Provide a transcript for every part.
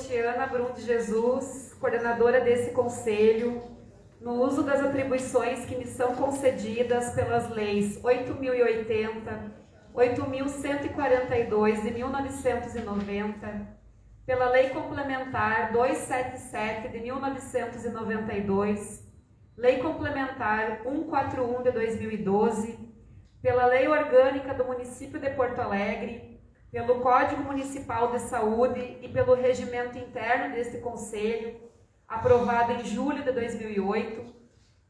Tatiana Brum de Jesus, coordenadora desse conselho, no uso das atribuições que me são concedidas pelas leis 8.080, 8.142 de 1990, pela Lei Complementar 277 de 1992, Lei Complementar 141 de 2012, pela Lei Orgânica do Município de Porto Alegre, pelo Código Municipal de Saúde e pelo Regimento Interno deste Conselho, aprovado em julho de 2008,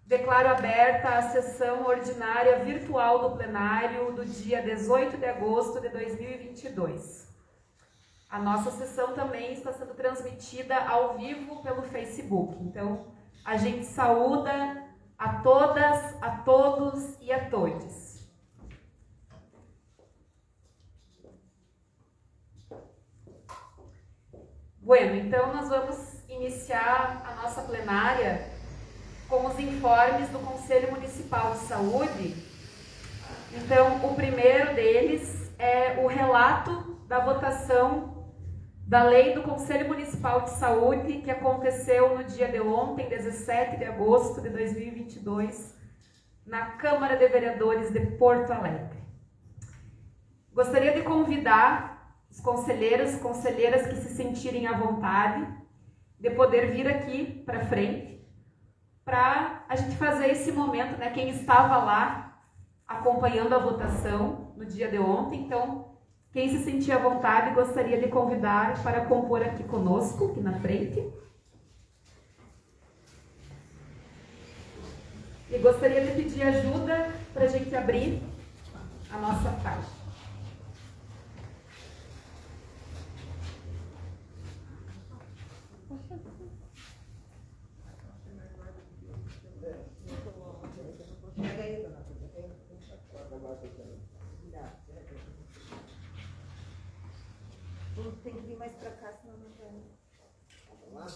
declaro aberta a sessão ordinária virtual do plenário do dia 18 de agosto de 2022. A nossa sessão também está sendo transmitida ao vivo pelo Facebook. Então, a gente saúda a todas, a todos e a todes. Bueno, então nós vamos iniciar a nossa plenária com os informes do Conselho Municipal de Saúde. Então, o primeiro deles é o relato da votação da Lei do Conselho Municipal de Saúde, que aconteceu no dia de ontem, 17 de agosto de 2022, na Câmara de Vereadores de Porto Alegre. Gostaria de convidar os conselheiros e conselheiras que se sentirem à vontade de poder vir aqui para frente para a gente fazer esse momento, né? Quem estava lá acompanhando a votação no dia de ontem, então quem se sentia à vontade gostaria de convidar para compor aqui conosco, aqui na frente. E gostaria de pedir ajuda para a gente abrir a nossa página. Tem que vir mais pra cá, senão não tem. Vamos lá?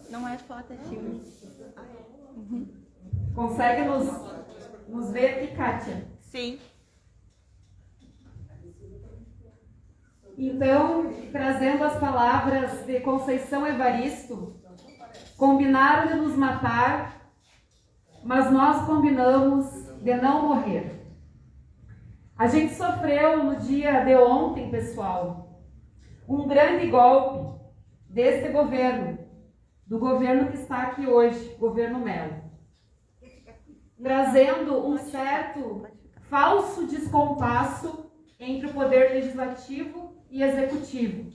Não é foto, é filme. Consegue nos ver aqui, Kátia? Sim. Então, trazendo as palavras de Conceição Evaristo, combinaram de nos matar, mas nós combinamos de não morrer. A gente sofreu no dia de ontem, pessoal, um grande golpe deste governo, do governo que está aqui hoje, governo Mello, trazendo um certo falso descompasso entre o poder legislativo e executivo,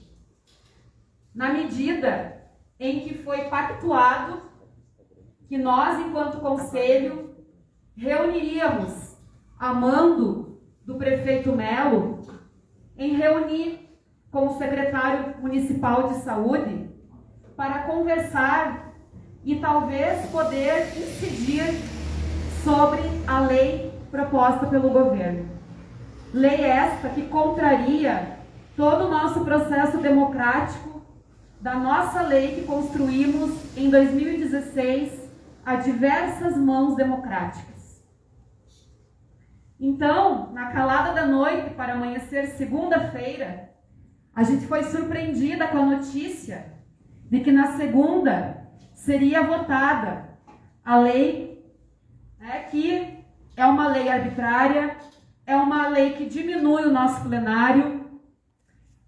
na medida em que foi pactuado que nós, enquanto conselho, reuniríamos a mando do prefeito Mello em reunir com o secretário municipal de saúde para conversar e talvez poder incidir sobre a lei proposta pelo governo. Lei esta que contraria todo o nosso processo democrático da nossa lei que construímos em 2016 a diversas mãos democráticas. Então, na calada da noite, para amanhecer segunda-feira, a gente foi surpreendida com a notícia de que na segunda seria votada a lei, que é uma lei arbitrária, é uma lei que diminui o nosso plenário,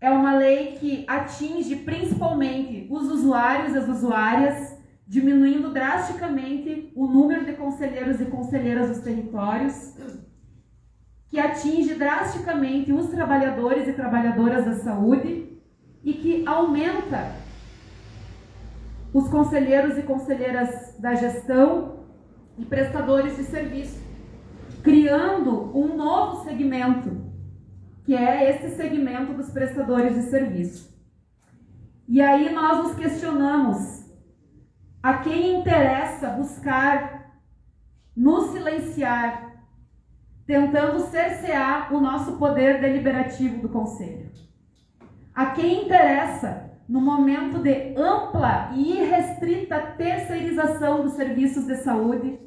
é uma lei que atinge principalmente os usuários e as usuárias, diminuindo drasticamente o número de conselheiros e conselheiras dos territórios, que atinge drasticamente os trabalhadores e trabalhadoras da saúde e que aumenta os conselheiros e conselheiras da gestão e prestadores de serviço, criando um novo segmento que é esse segmento dos prestadores de serviço. E aí nós nos questionamos, a quem interessa buscar nos silenciar, tentando cercear o nosso poder deliberativo do Conselho? A quem interessa, no momento de ampla e irrestrita terceirização dos serviços de saúde,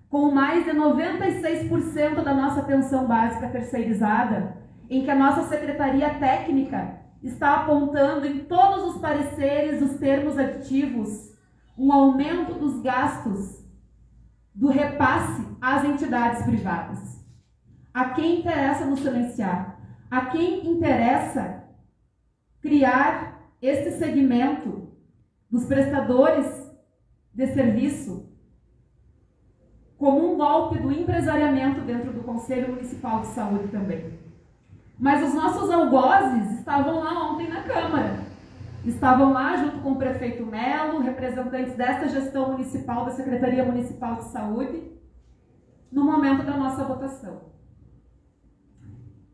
com mais de 96% da nossa atenção básica terceirizada, em que a nossa Secretaria Técnica está apontando em todos os pareceres, os termos aditivos, um aumento dos gastos do repasse às entidades privadas. A quem interessa nos silenciar? A quem interessa criar este segmento dos prestadores de serviço como um golpe do empresariamento dentro do Conselho Municipal de Saúde também? Mas os nossos algozes estavam lá ontem na Câmara. Estavam lá junto com o prefeito Melo, representantes desta gestão municipal, da Secretaria Municipal de Saúde, no momento da nossa votação.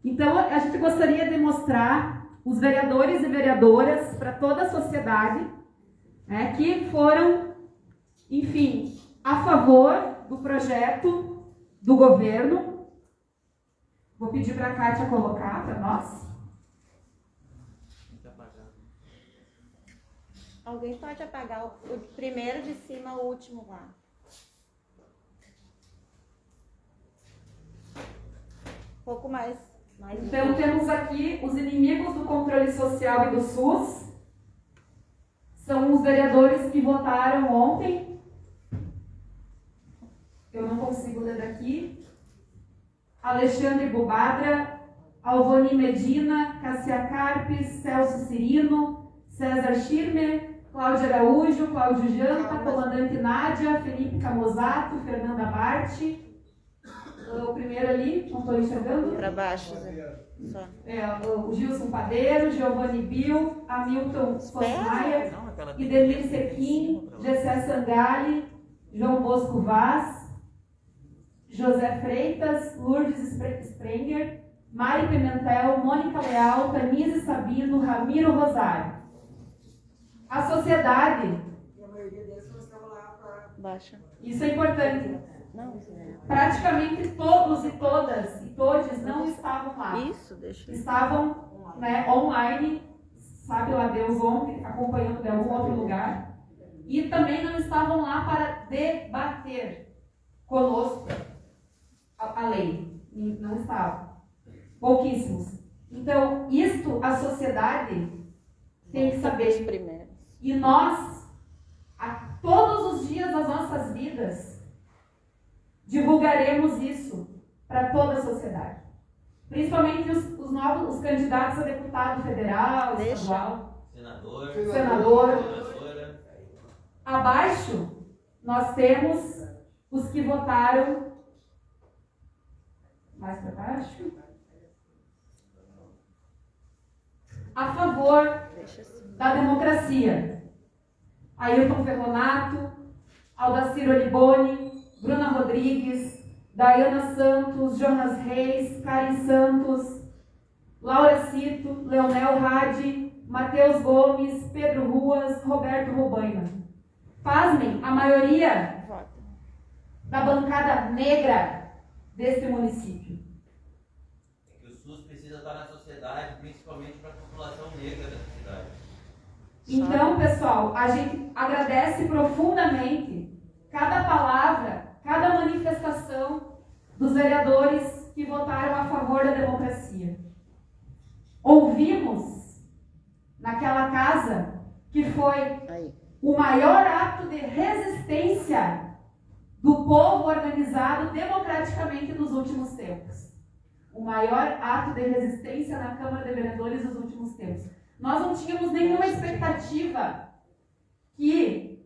Então, a gente gostaria de mostrar os vereadores e vereadoras para toda a sociedade, né, que foram, enfim, a favor do projeto do governo. Vou pedir para a Kátia colocar para nós. Alguém pode apagar o primeiro de cima, o último lá. Um pouco mais. Então, temos aqui os inimigos do controle social e do SUS. São os vereadores que votaram ontem. Eu não consigo ler daqui. Alexandre Bobadra, Alvani Medina, Cássia Carpes, Celso Cirino, César Schirmer, Cláudia Araújo, Cláudio Janta, Comandante Nádia, Felipe Camozato, Fernanda Bart. O primeiro ali, não estou enxergando. Para baixo, só. O Gilson Padeiro, Giovanni Bill, Hamilton Fosmaia, Idemir Sequim, Gessé Sangali, João Bosco Vaz, José Freitas, Lourdes Sprenger, Mari Pimentel, Mônica Leal, Tanise Sabino, Ramiro Rosário. A sociedade. E a maioria deles não estava lá para. Baixa. Isso é importante. Não, Praticamente todos e todas e todos não estavam lá. Isso, deixa. Estavam, né, online, sabe lá Deus onde, acompanhando de algum outro lugar. E também não estavam lá para debater conosco a lei. Não estavam. Pouquíssimos. Então, isto a sociedade tem que saber. E nós, todos os dias das nossas vidas, divulgaremos isso para toda a sociedade. Principalmente os candidatos a deputado federal, estadual, senador. Abaixo, nós temos os que votaram. Mais para baixo. A favor da democracia. Ailton Ferronato, Aldacir Oliboni, Bruna Rodrigues, Dayana Santos, Jonas Reis, Karen Santos, Laura Cito, Leonel Hadi, Matheus Gomes, Pedro Ruas, Roberto Robaina. Pasmem, a maioria da bancada negra deste município. É que o SUS precisa estar na sociedade, principalmente para a população negra da cidade. Então, pessoal, a gente agradece profundamente cada palavra, cada manifestação dos vereadores que votaram a favor da democracia. Ouvimos naquela casa que foi o maior ato de resistência do povo organizado democraticamente nos últimos tempos. O maior ato de resistência na Câmara de Vereadores nos últimos tempos. Nós não tínhamos nenhuma expectativa que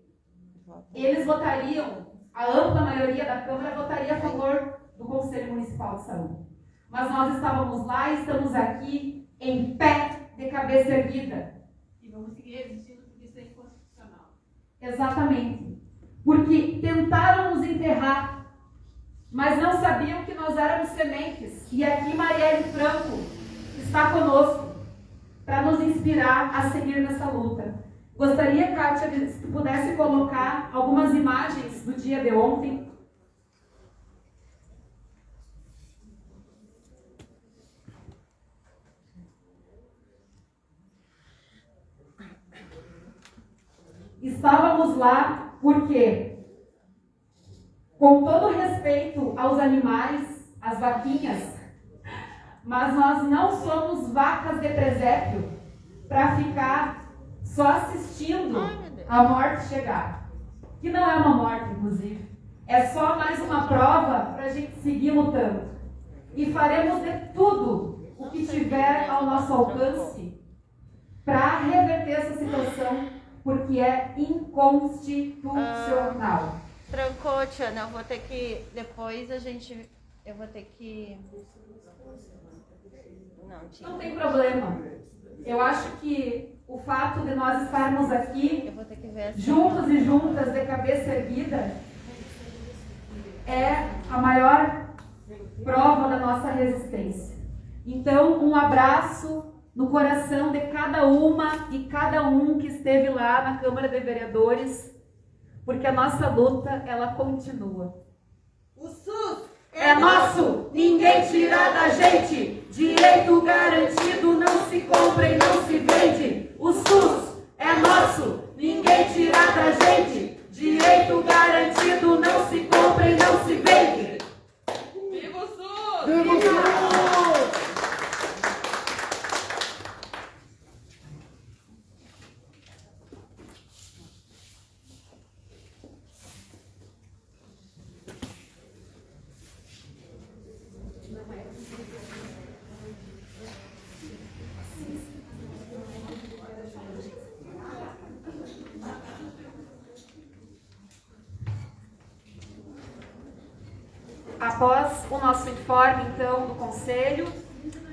eles votariam, a ampla maioria da Câmara votaria a favor do Conselho Municipal de Saúde. Mas nós estávamos lá e estamos aqui em pé, de cabeça erguida. E vamos seguir resistindo porque isso é inconstitucional. Exatamente. Porque tentaram nos enterrar, mas não sabiam que nós éramos sementes. E aqui Marielle Franco está conosco para nos inspirar a seguir nessa luta. Gostaria, Kátia, se pudesse colocar algumas imagens do dia de ontem. Estávamos lá porque, com todo respeito aos animais, às vaquinhas, mas nós não somos vacas de presépio para ficar só assistindo a morte chegar. Que não é uma morte, inclusive. É só mais uma prova para a gente seguir lutando. E faremos de tudo o que tiver ao nosso alcance para reverter essa situação, porque é inconstitucional. Trancou, Tiana, eu vou ter que... Depois eu vou ter que... Não tem problema. Eu acho que o fato de nós estarmos aqui, eu vou ter que ver juntos e juntas, de cabeça erguida, é a maior prova da nossa resistência. Então, um abraço no coração de cada uma e cada um que esteve lá na Câmara de Vereadores, porque a nossa luta, ela continua. O SUS É nosso, ninguém tira da gente. Direito garantido não se compra e não se vende. O SUS é nosso, ninguém tira da gente. Direito garantido não se compra e não se vende. Viva o SUS! Viva o SUS! Após o nosso informe, então, do Conselho,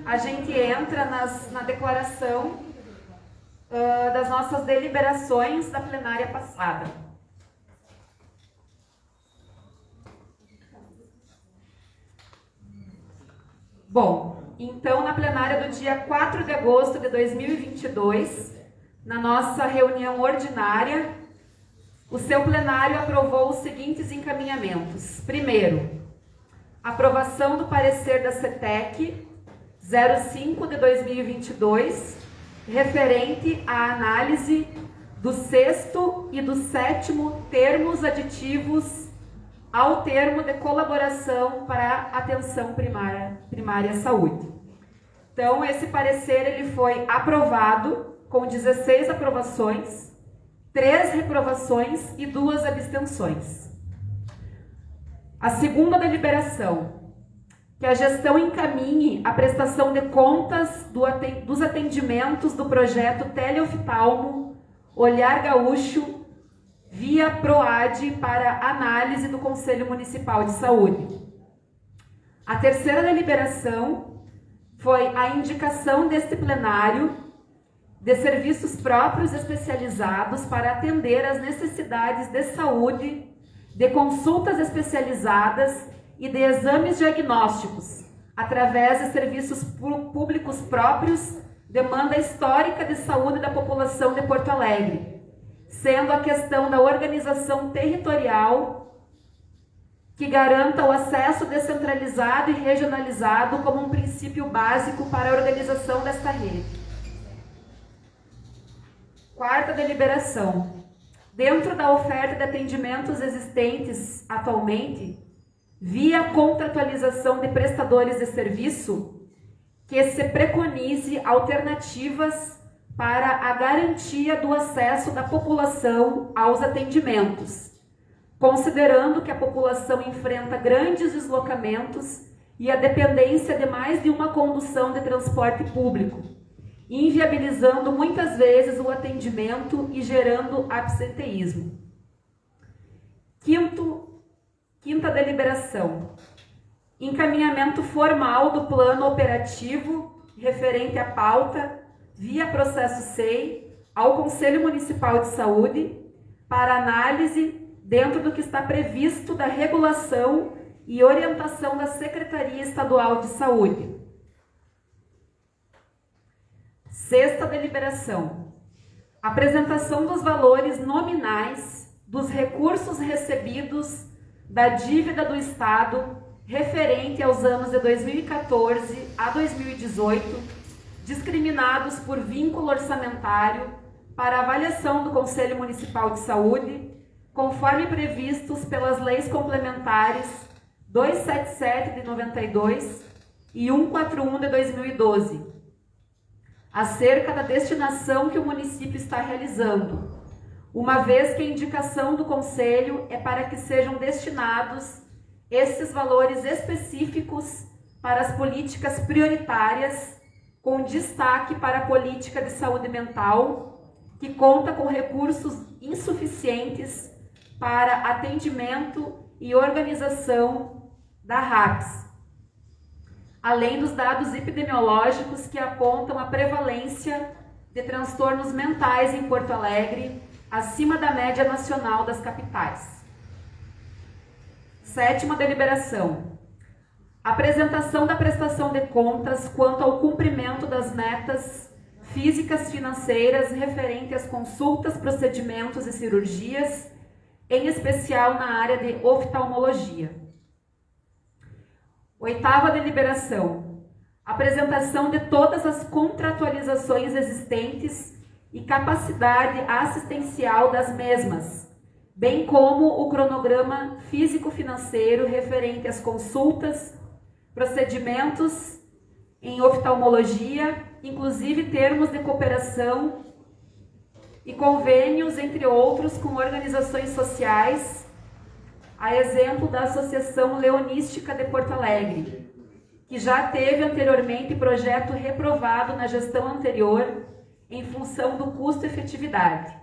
a gente entra na declaração das nossas deliberações da plenária passada. Bom, então, na plenária do dia 4 de agosto de 2022, na nossa reunião ordinária, o seu plenário aprovou os seguintes encaminhamentos. Primeiro, aprovação do parecer da CETEC 05 de 2022, referente à análise do 6º e do 7º termos aditivos ao termo de colaboração para a atenção primária à saúde. Então, esse parecer ele foi aprovado com 16 aprovações, 3 reprovações e 2 abstenções. A segunda deliberação, que a gestão encaminhe a prestação de contas dos atendimentos do projeto Teleoftalmo Olhar Gaúcho via PROAD para análise do Conselho Municipal de Saúde. A terceira deliberação foi a indicação deste plenário de serviços próprios especializados para atender às necessidades de saúde, de consultas especializadas e de exames diagnósticos, através de serviços públicos próprios, demanda histórica de saúde da população de Porto Alegre, sendo a questão da organização territorial que garanta o acesso descentralizado e regionalizado como um princípio básico para a organização desta rede. Quarta deliberação. Dentro da oferta de atendimentos existentes atualmente, via contratualização de prestadores de serviço, que se preconize alternativas para a garantia do acesso da população aos atendimentos, considerando que a população enfrenta grandes deslocamentos e a dependência de mais de uma condução de transporte público, inviabilizando muitas vezes o atendimento e gerando absenteísmo. Quinta deliberação. Encaminhamento formal do plano operativo referente à pauta via processo SEI ao Conselho Municipal de Saúde para análise dentro do que está previsto da regulação e orientação da Secretaria Estadual de Saúde. Sexta deliberação. Apresentação dos valores nominais dos recursos recebidos da dívida do Estado referente aos anos de 2014 a 2018, discriminados por vínculo orçamentário para avaliação do Conselho Municipal de Saúde, conforme previstos pelas leis complementares 277 de 92 e 141 de 2012, acerca da destinação que o município está realizando, uma vez que a indicação do Conselho é para que sejam destinados esses valores específicos para as políticas prioritárias, com destaque para a política de saúde mental, que conta com recursos insuficientes para atendimento e organização da RAPS, além dos dados epidemiológicos que apontam a prevalência de transtornos mentais em Porto Alegre acima da média nacional das capitais. Sétima deliberação. Apresentação da prestação de contas quanto ao cumprimento das metas físicas financeiras referente às consultas, procedimentos e cirurgias, em especial na área de oftalmologia. Oitava deliberação. Apresentação de todas as contratualizações existentes e capacidade assistencial das mesmas, bem como o cronograma físico-financeiro referente às consultas, procedimentos em oftalmologia, inclusive termos de cooperação e convênios, entre outros, com organizações sociais, a exemplo da Associação Leonística de Porto Alegre, que já teve anteriormente projeto reprovado na gestão anterior em função do custo-efetividade.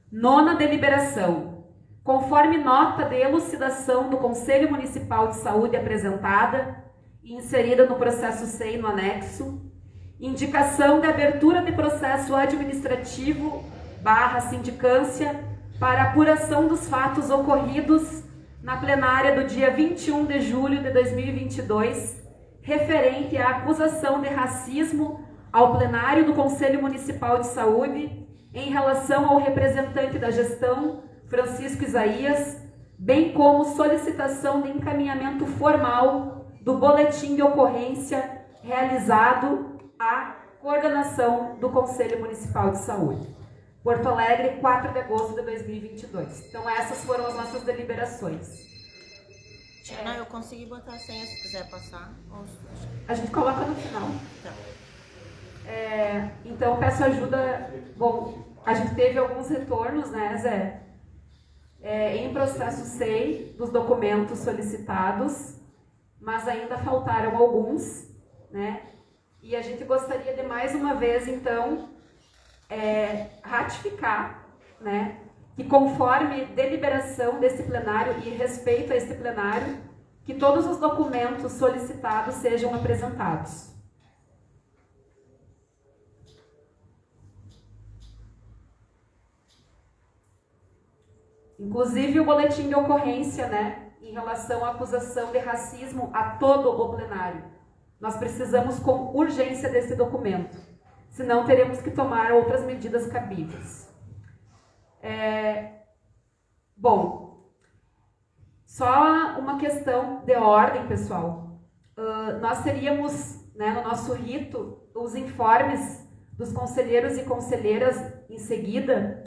Nona deliberação. Conforme nota de elucidação do Conselho Municipal de Saúde apresentada e inserida no processo SEI no anexo, indicação de abertura de processo administrativo / sindicância para apuração dos fatos ocorridos na plenária do dia 21 de julho de 2022, referente à acusação de racismo ao plenário do Conselho Municipal de Saúde em relação ao representante da gestão, Francisco Isaías, bem como solicitação de encaminhamento formal do boletim de ocorrência realizado à coordenação do Conselho Municipal de Saúde. Porto Alegre, 4 de agosto de 2022. Então, essas foram as nossas deliberações. Não, eu consegui botar a senha se quiser passar. A gente coloca no final. Tá. Então, peço ajuda. Bom, a gente teve alguns retornos, né, Zé? Em processo SEI dos documentos solicitados, mas ainda faltaram alguns, né? E a gente gostaria de mais uma vez, então, ratificar, né, que conforme deliberação desse plenário e respeito a este plenário, que todos os documentos solicitados sejam apresentados. Inclusive o boletim de ocorrência, né, em relação à acusação de racismo a todo o plenário. Nós precisamos com urgência desse documento, senão teremos que tomar outras medidas cabíveis. Bom, só uma questão de ordem, pessoal. Nós teríamos, né, no nosso rito, os informes dos conselheiros e conselheiras em seguida.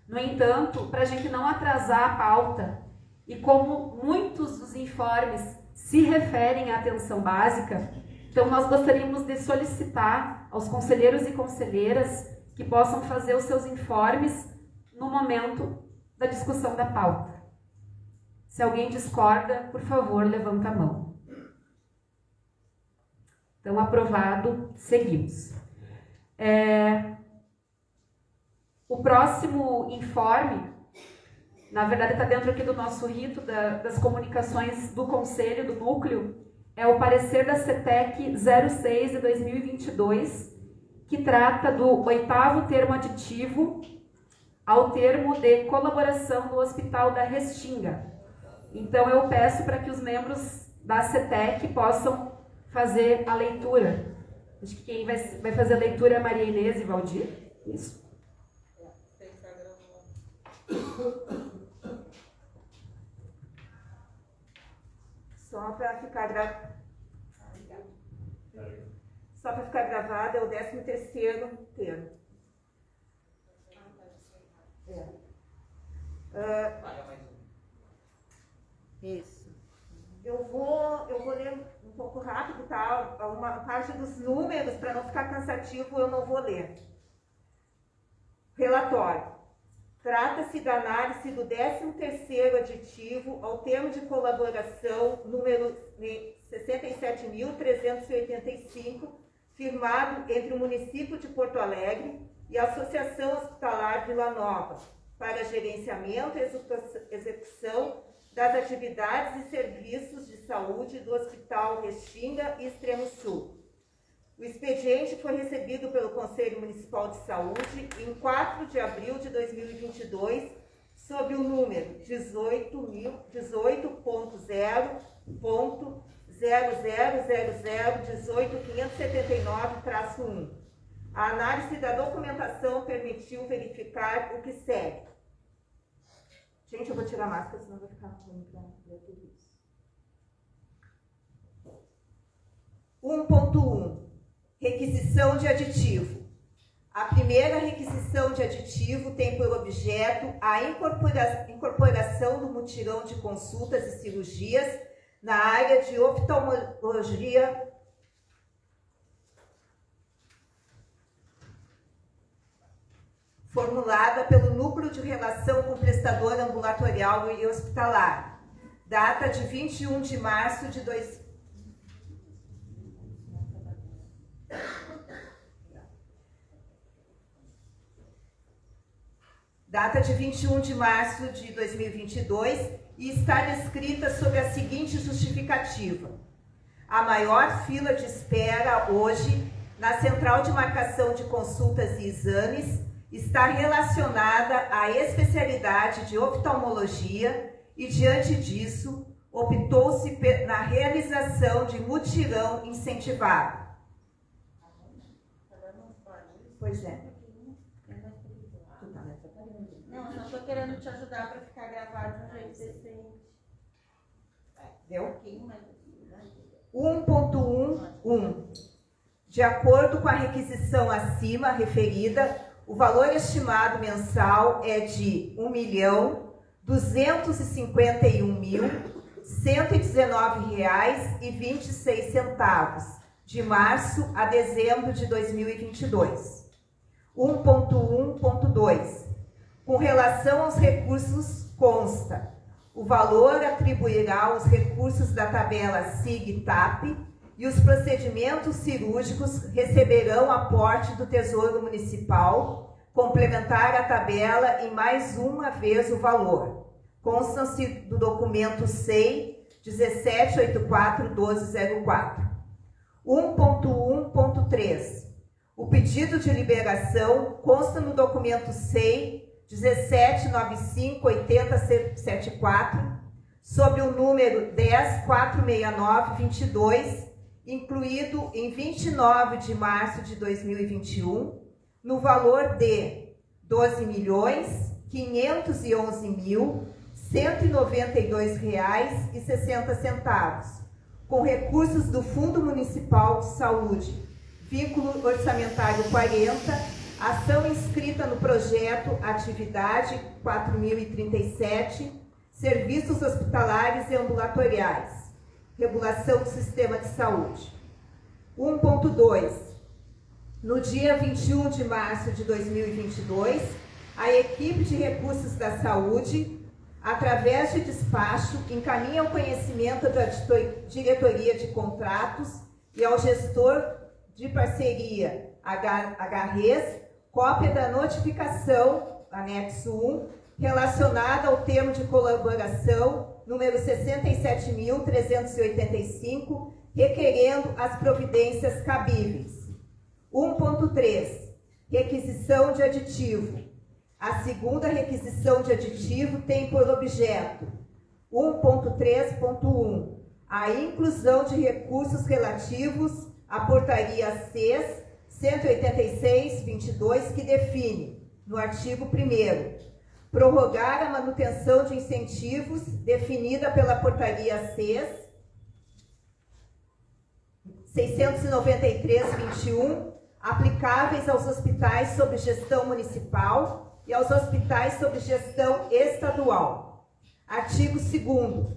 No entanto, para a gente não atrasar a pauta, e como muitos dos informes se referem à atenção básica, então nós gostaríamos de solicitar aos conselheiros e conselheiras que possam fazer os seus informes no momento da discussão da pauta. Se alguém discorda, por favor, levanta a mão. Então, aprovado, seguimos. O próximo informe, na verdade está dentro aqui do nosso rito das comunicações do Conselho, do Núcleo, é o parecer da CETEC 06 de 2022, que trata do 8º termo aditivo ao termo de colaboração do Hospital da Restinga. Então eu peço para que os membros da CETEC possam fazer a leitura Acho que quem vai fazer a leitura é Maria Inês e Valdir. Isso. Só para ficar gravado, é o 13º termo. Isso. Eu vou ler um pouco rápido, tá? Uma parte dos números, para não ficar cansativo, eu não vou ler. Relatório. Trata-se da análise do 13º aditivo ao termo de colaboração número 67.385, firmado entre o município de Porto Alegre e a Associação Hospitalar Vila Nova, para gerenciamento e execução das atividades e serviços de saúde do Hospital Restinga e Extremo Sul. O expediente foi recebido pelo Conselho Municipal de Saúde em 4 de abril de 2022, sob o número 18.000.00018.579-1. A análise da documentação permitiu verificar o que segue. Gente, eu vou tirar a máscara, senão vai ficar ruim para ler tudo isso. 1.1. Requisição de aditivo. A primeira requisição de aditivo tem por objeto a incorporação do mutirão de consultas e cirurgias na área de oftalmologia formulada pelo Núcleo de Relação com o Prestador Ambulatorial e Hospitalar, data de 21 de março de 2022. Data de 21 de março de 2022 e está descrita sob a seguinte justificativa. A maior fila de espera hoje na central de marcação de consultas e exames está relacionada à especialidade de oftalmologia e, diante disso, optou-se na realização de mutirão incentivado. Pois é. Não, eu só estou querendo te ajudar para ficar gravado de um jeito decente. Deu? 1.11. 1.11. De acordo com a requisição acima referida, o valor estimado mensal é de R$ 1.251.119,26, de março a dezembro de 2022. 1.1.2. Com relação aos recursos, consta: o valor atribuirá os recursos da tabela SIG-TAP e os procedimentos cirúrgicos receberão aporte do Tesouro Municipal, complementar a tabela em mais uma vez o valor. Constam-se do documento SEI 1784-1204. 1.1.3. O pedido de liberação consta no documento SEI 1795-8074, sob o número 10.469-22, incluído em 29 de março de 2021, no valor de R$ 12.511.192,60, com recursos do Fundo Municipal de Saúde, vínculo orçamentário 40, ação inscrita no projeto Atividade 4037, Serviços Hospitalares e Ambulatoriais, Regulação do Sistema de Saúde. 1.2. No dia 21 de março de 2022, a equipe de recursos da saúde, através de despacho, encaminha ao conhecimento da diretoria de contratos e ao gestor de parceria HRES, cópia da notificação, anexo 1, relacionada ao termo de colaboração número 67.385, requerendo as providências cabíveis. 1.3. Requisição de aditivo. A segunda requisição de aditivo tem por objeto 1.3.1. A inclusão de recursos relativos a portaria CES 186/22, que define, no artigo 1º, prorrogar a manutenção de incentivos definida pela portaria CES 693/21, aplicáveis aos hospitais sob gestão municipal e aos hospitais sob gestão estadual. Artigo 2º.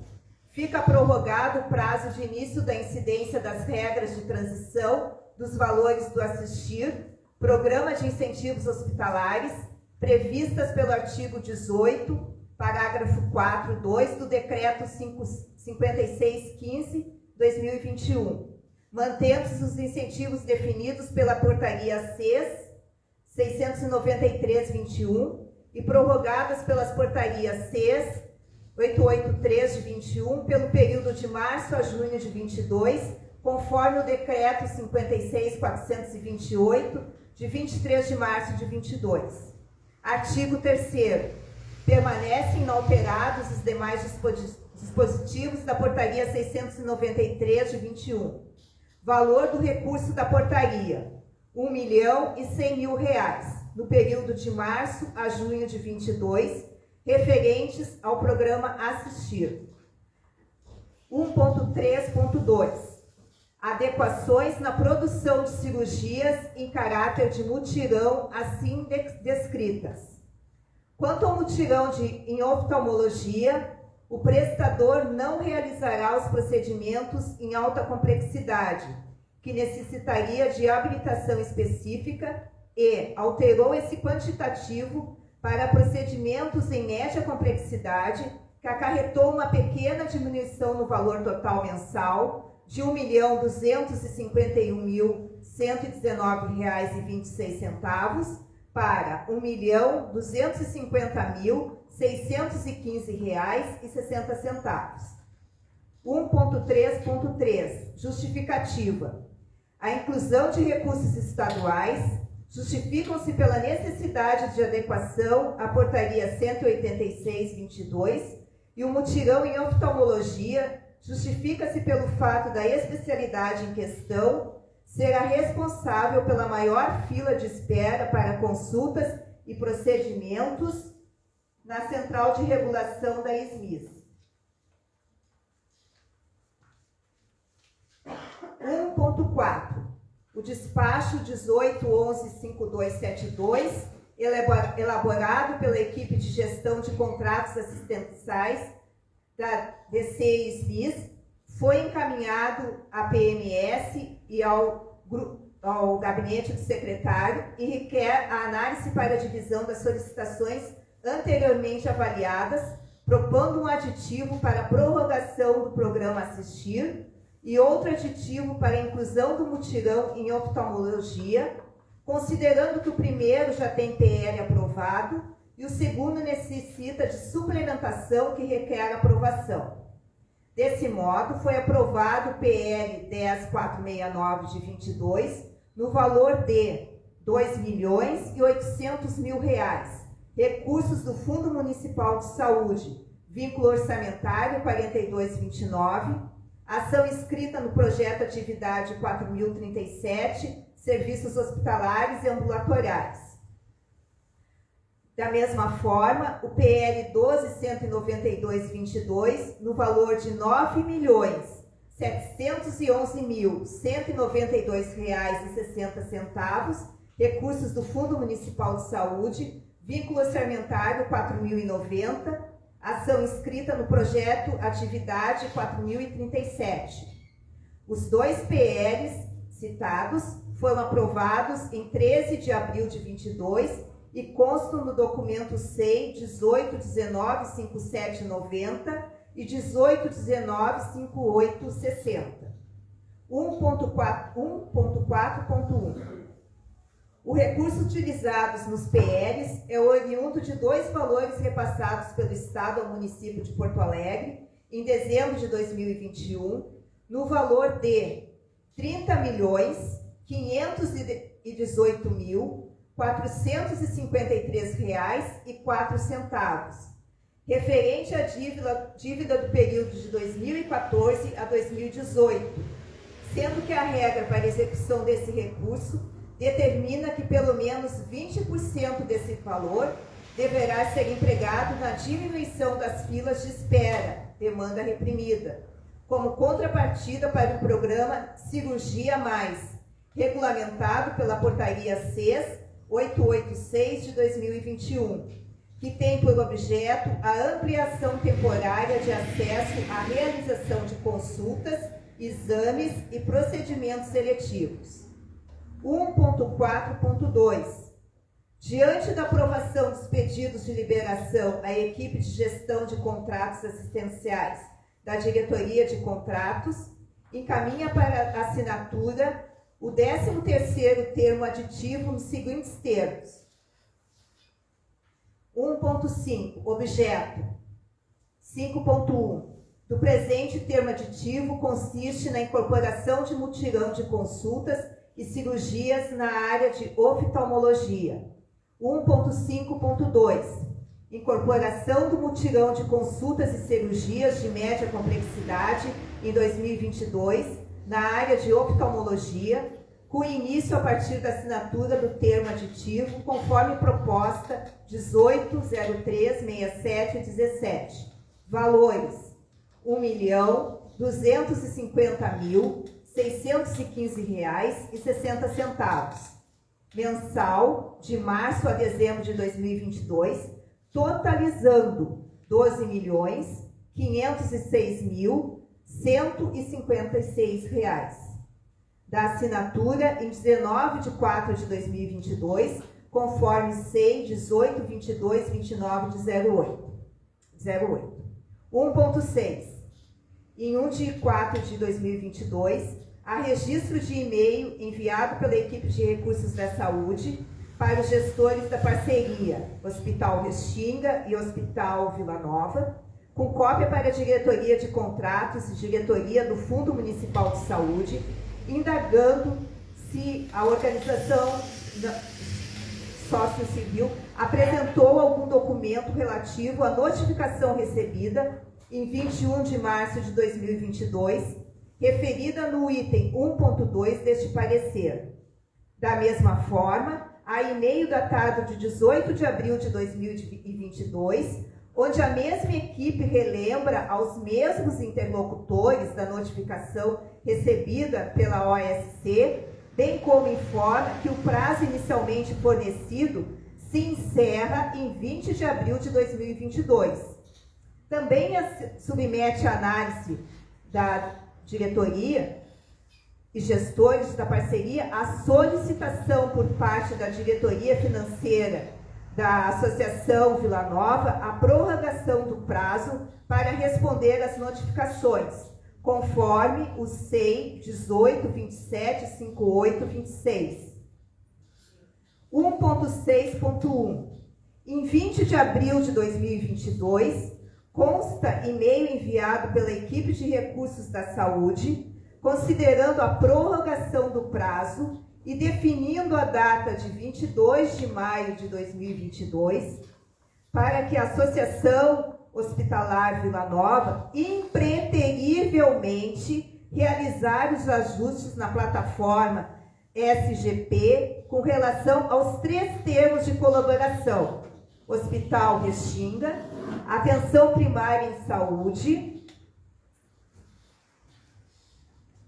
Fica prorrogado o prazo de início da incidência das regras de transição dos valores do Assistir, Programa de Incentivos Hospitalares, previstas pelo artigo 18, parágrafo 4.2 do Decreto 5615/2021, mantendo-se os incentivos definidos pela Portaria CES 693/21 e prorrogadas pelas Portarias CES 883/21 pelo período de março a junho de 22, conforme o Decreto 56.428, de 23 de março de 22. Artigo 3º. Permanecem inalterados os demais dispositivos da Portaria 693 de 21. Valor do recurso da portaria: R$1.100.000, no período de março a junho de 22, referentes ao programa Assistir. 1.3.2. Adequações na produção de cirurgias em caráter de mutirão, assim descritas. Quanto ao mutirão em oftalmologia, o prestador não realizará os procedimentos em alta complexidade, que necessitaria de habilitação específica, e alterou esse quantitativo para procedimentos em média complexidade, que acarretou uma pequena diminuição no valor total mensal de R$1.251.119,26 para R$1.250.615,60. 1.3.3. Justificativa. A inclusão de recursos estaduais justificam-se pela necessidade de adequação à Portaria 186/22 e o mutirão em oftalmologia justifica-se pelo fato da especialidade em questão ser a responsável pela maior fila de espera para consultas e procedimentos na Central de Regulação da SMIS. 1.4. O despacho 18.11.5272, elaborado pela equipe de gestão de contratos assistenciais da DCE-SMIS, foi encaminhado à PMS e ao gabinete do secretário e requer a análise para a divisão das solicitações anteriormente avaliadas, propondo um aditivo para a prorrogação do programa Assistir e outro aditivo para a inclusão do mutirão em oftalmologia, considerando que o primeiro já tem PL aprovado e o segundo necessita de suplementação que requer aprovação. Desse modo, foi aprovado o PL 10.469 de 22, no valor de R$ 2.800.000, recursos do Fundo Municipal de Saúde, vínculo orçamentário 4229, ação inscrita no projeto Atividade 4037, serviços hospitalares e ambulatoriais. Da mesma forma, o PL 12.192/22, no valor de R$ 9.711.192,60, recursos do Fundo Municipal de Saúde, vínculo orçamentário 4.090, ação inscrita no projeto Atividade 4037. Os dois PLs citados foram aprovados em 13 de abril de 22 e constam no documento SEI 18195790 e 18195860. 1.4.1. O recurso utilizado nos PLs é oriundo de dois valores repassados pelo Estado ao município de Porto Alegre em dezembro de 2021, no valor de R$ 30.518.453,04, referente à dívida do período de 2014 a 2018, sendo que a regra para execução desse recurso determina que pelo menos 20% desse valor deverá ser empregado na diminuição das filas de espera, demanda reprimida, como contrapartida para o programa Cirurgia Mais, regulamentado pela Portaria CES 886 de 2021, que tem por objeto a ampliação temporária de acesso à realização de consultas, exames e procedimentos seletivos. 1.4.2. Diante da aprovação dos pedidos de liberação à equipe de gestão de contratos assistenciais da Diretoria de Contratos, encaminha para assinatura o 13º termo aditivo nos seguintes termos. 1.5. Objeto. 5.1. Do presente termo aditivo consiste na incorporação de mutirão de consultas e cirurgias na área de oftalmologia. 1.5.2. Incorporação do mutirão de consultas e cirurgias de média complexidade em 2022 na área de oftalmologia, com início a partir da assinatura do termo aditivo, conforme proposta 18036717. Valores: R$1.250.615,60, mensal, de março a dezembro de 2022, totalizando R$12.506.156. Da assinatura em 19 de 4 de 2022, conforme SEI 182229 de 08. 1.6. Em 1 de 4 de 2022, há registro de e-mail enviado pela equipe de recursos da saúde para os gestores da parceria Hospital Restinga e Hospital Vila Nova, com cópia para a Diretoria de Contratos e Diretoria do Fundo Municipal de Saúde, indagando se a organização sócio-civil apresentou algum documento relativo à notificação recebida em 21 de março de 2022, referida no item 1.2 deste parecer. Da mesma forma, há e-mail datado de 18 de abril de 2022, onde a mesma equipe relembra aos mesmos interlocutores da notificação recebida pela OSC, bem como informa que o prazo inicialmente fornecido se encerra em 20 de abril de 2022. Também submete à análise da diretoria e gestores da parceria a solicitação por parte da diretoria financeira da Associação Vila Nova a prorrogação do prazo para responder às notificações, conforme o SEI 18275826. 1.6.1. Em 20 de abril de 2022, consta e-mail enviado pela equipe de recursos da saúde, considerando a prorrogação do prazo e definindo a data de 22 de maio de 2022, para que a Associação Hospitalar Vila Nova impreterivelmente realizar os ajustes na plataforma SGP com relação aos 3 termos de colaboração: Hospital Restinga, Atenção Primária em Saúde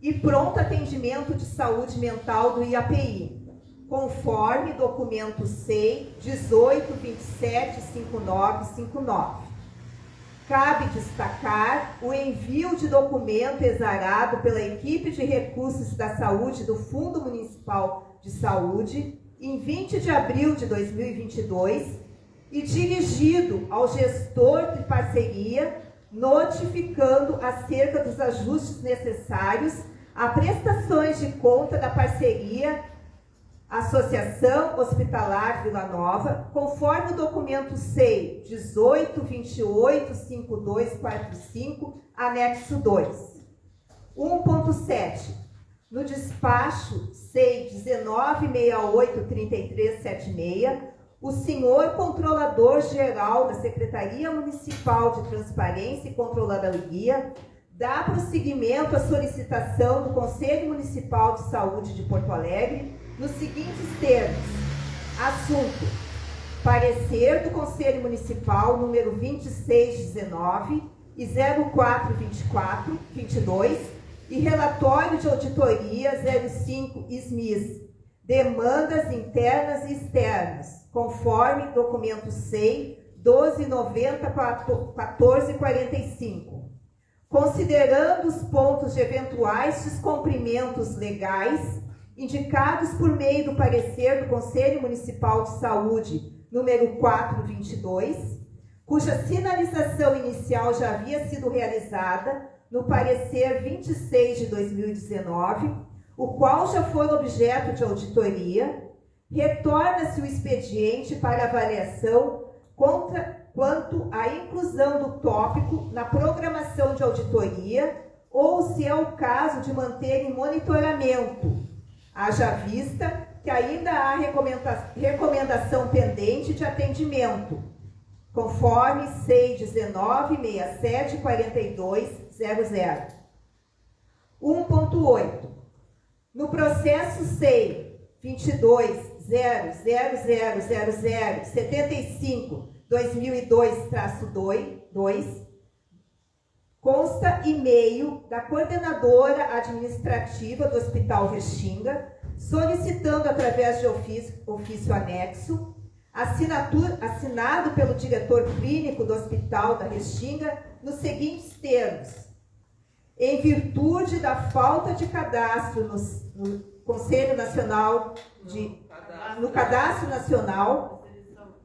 e Pronto Atendimento de Saúde Mental do IAPI, conforme documento SEI 18275959. Cabe destacar o envio de documento exarado pela equipe de recursos da saúde do Fundo Municipal de Saúde em 20 de abril de 2022 e dirigido ao gestor de parceria, notificando acerca dos ajustes necessários a prestações de conta da parceria Associação Hospitalar Vila Nova, conforme o documento SEI 18285245, anexo 2. 1.7. No despacho SEI 19683376, o senhor Controlador-Geral da Secretaria Municipal de Transparência e Controladoria dá prosseguimento à solicitação do Conselho Municipal de Saúde de Porto Alegre nos seguintes termos. Assunto: parecer do Conselho Municipal número 2619 e 0424-22 e relatório de auditoria 05 SMIS, demandas internas e externas, conforme documento SEI 1290-1445. Considerando os pontos de eventuais descumprimentos legais indicados por meio do parecer do Conselho Municipal de Saúde número 422, cuja sinalização inicial já havia sido realizada no parecer 26 de 2019, o qual já foi objeto de auditoria, retorna-se o expediente para avaliação quanto à inclusão do tópico na programação de auditoria ou se é o caso de manter em monitoramento, haja vista que ainda há recomendação pendente de atendimento, conforme SEI 19674200. 1.8. No processo SEI 22.000075/2002-2, consta e-mail da coordenadora administrativa do Hospital Restinga, solicitando através de ofício anexo, assinado pelo diretor clínico do Hospital da Restinga, nos seguintes termos: em virtude da falta de cadastro no Conselho Nacional no Cadastro Nacional,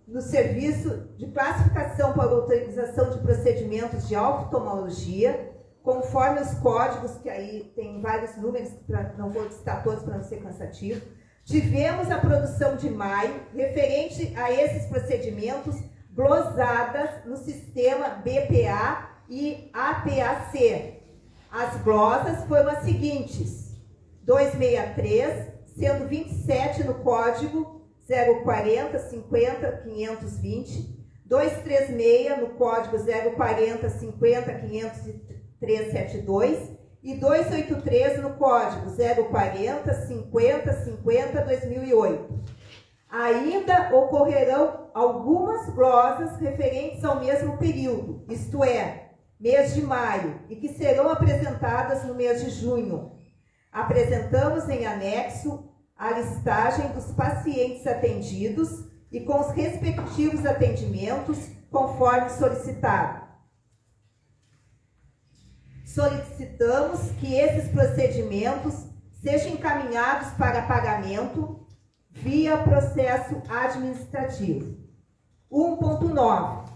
no Serviço de Classificação para Autorização de Procedimentos de Oftalmologia, conforme os códigos, que aí tem vários números, não vou citar todos para não ser cansativo, tivemos a produção de maio, referente a esses procedimentos, glosadas no sistema BPA e APAC. As glosas foram as seguintes: 263, sendo 27 no código 040-50-520, 236 no código 040-50-50372 e 283 no código 040-50-50-2008. Ainda ocorrerão algumas glosas referentes ao mesmo período, isto é, mês de maio, e que serão apresentadas no mês de junho. Apresentamos em anexo a listagem dos pacientes atendidos e com os respectivos atendimentos, conforme solicitado. Solicitamos que esses procedimentos sejam encaminhados para pagamento via processo administrativo. 1.9.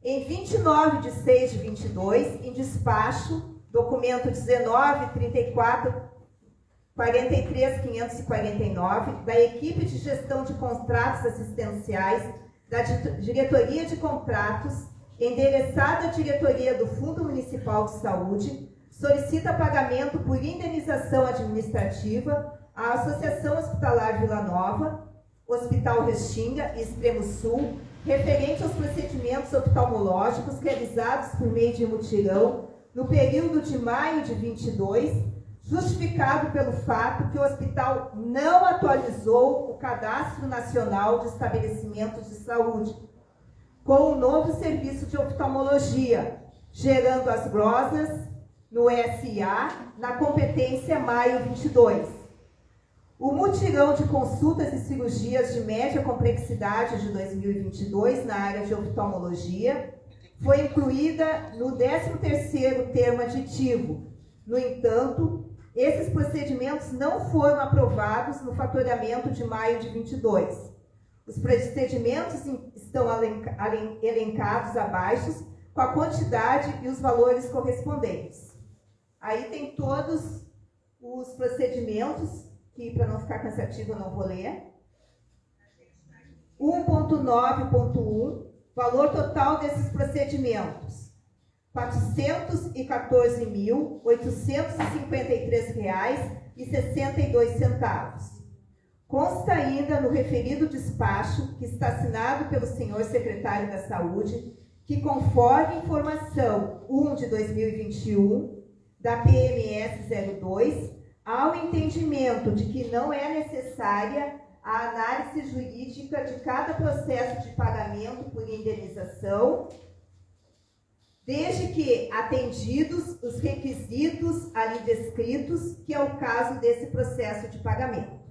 Em 29 de 6 de 22, em despacho, documento 19.34.549, da equipe de gestão de contratos assistenciais da Diretoria de Contratos, endereçada à Diretoria do Fundo Municipal de Saúde, solicita pagamento por indenização administrativa à Associação Hospitalar Vila Nova, Hospital Restinga e Extremo Sul, referente aos procedimentos oftalmológicos realizados por meio de mutirão no período de maio de 22, justificado pelo fato que o hospital não atualizou o Cadastro Nacional de Estabelecimentos de Saúde com o novo serviço de oftalmologia, gerando as glosas no SA na competência maio 22. O mutirão de consultas e cirurgias de média complexidade de 2022 na área de oftalmologia foi incluída no 13º termo aditivo. No entanto, esses procedimentos não foram aprovados no faturamento de maio de 22. Os procedimentos estão elencados abaixo com a quantidade e os valores correspondentes. Aí tem todos os procedimentos, que para não ficar cansativo eu não vou ler. 1.9.1, valor total desses procedimentos: R$ 414.853,62. Consta ainda no referido despacho, que está assinado pelo senhor secretário da Saúde, que conforme informação 1 de 2021, da PMS 02, ao entendimento de que não é necessária a análise jurídica de cada processo de pagamento por indenização, desde que atendidos os requisitos ali descritos, que é o caso desse processo de pagamento.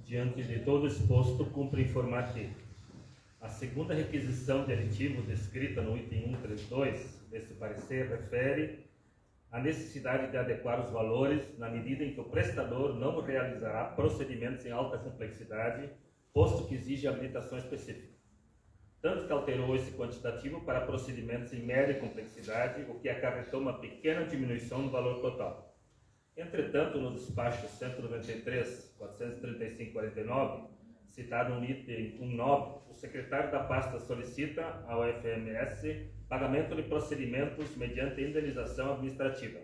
Diante de todo exposto, cumpre informar que a segunda requisição de aditivo descrita no item 132 deste parecer refere à necessidade de adequar os valores na medida em que o prestador não realizará procedimentos em alta complexidade, posto que exige habilitação específica. Tanto que alterou esse quantitativo para procedimentos em média complexidade, o que acarretou uma pequena diminuição no valor total. Entretanto, no despacho 193.435/49, citado no item 19, o secretário da pasta solicita ao FMS pagamento de procedimentos mediante indenização administrativa,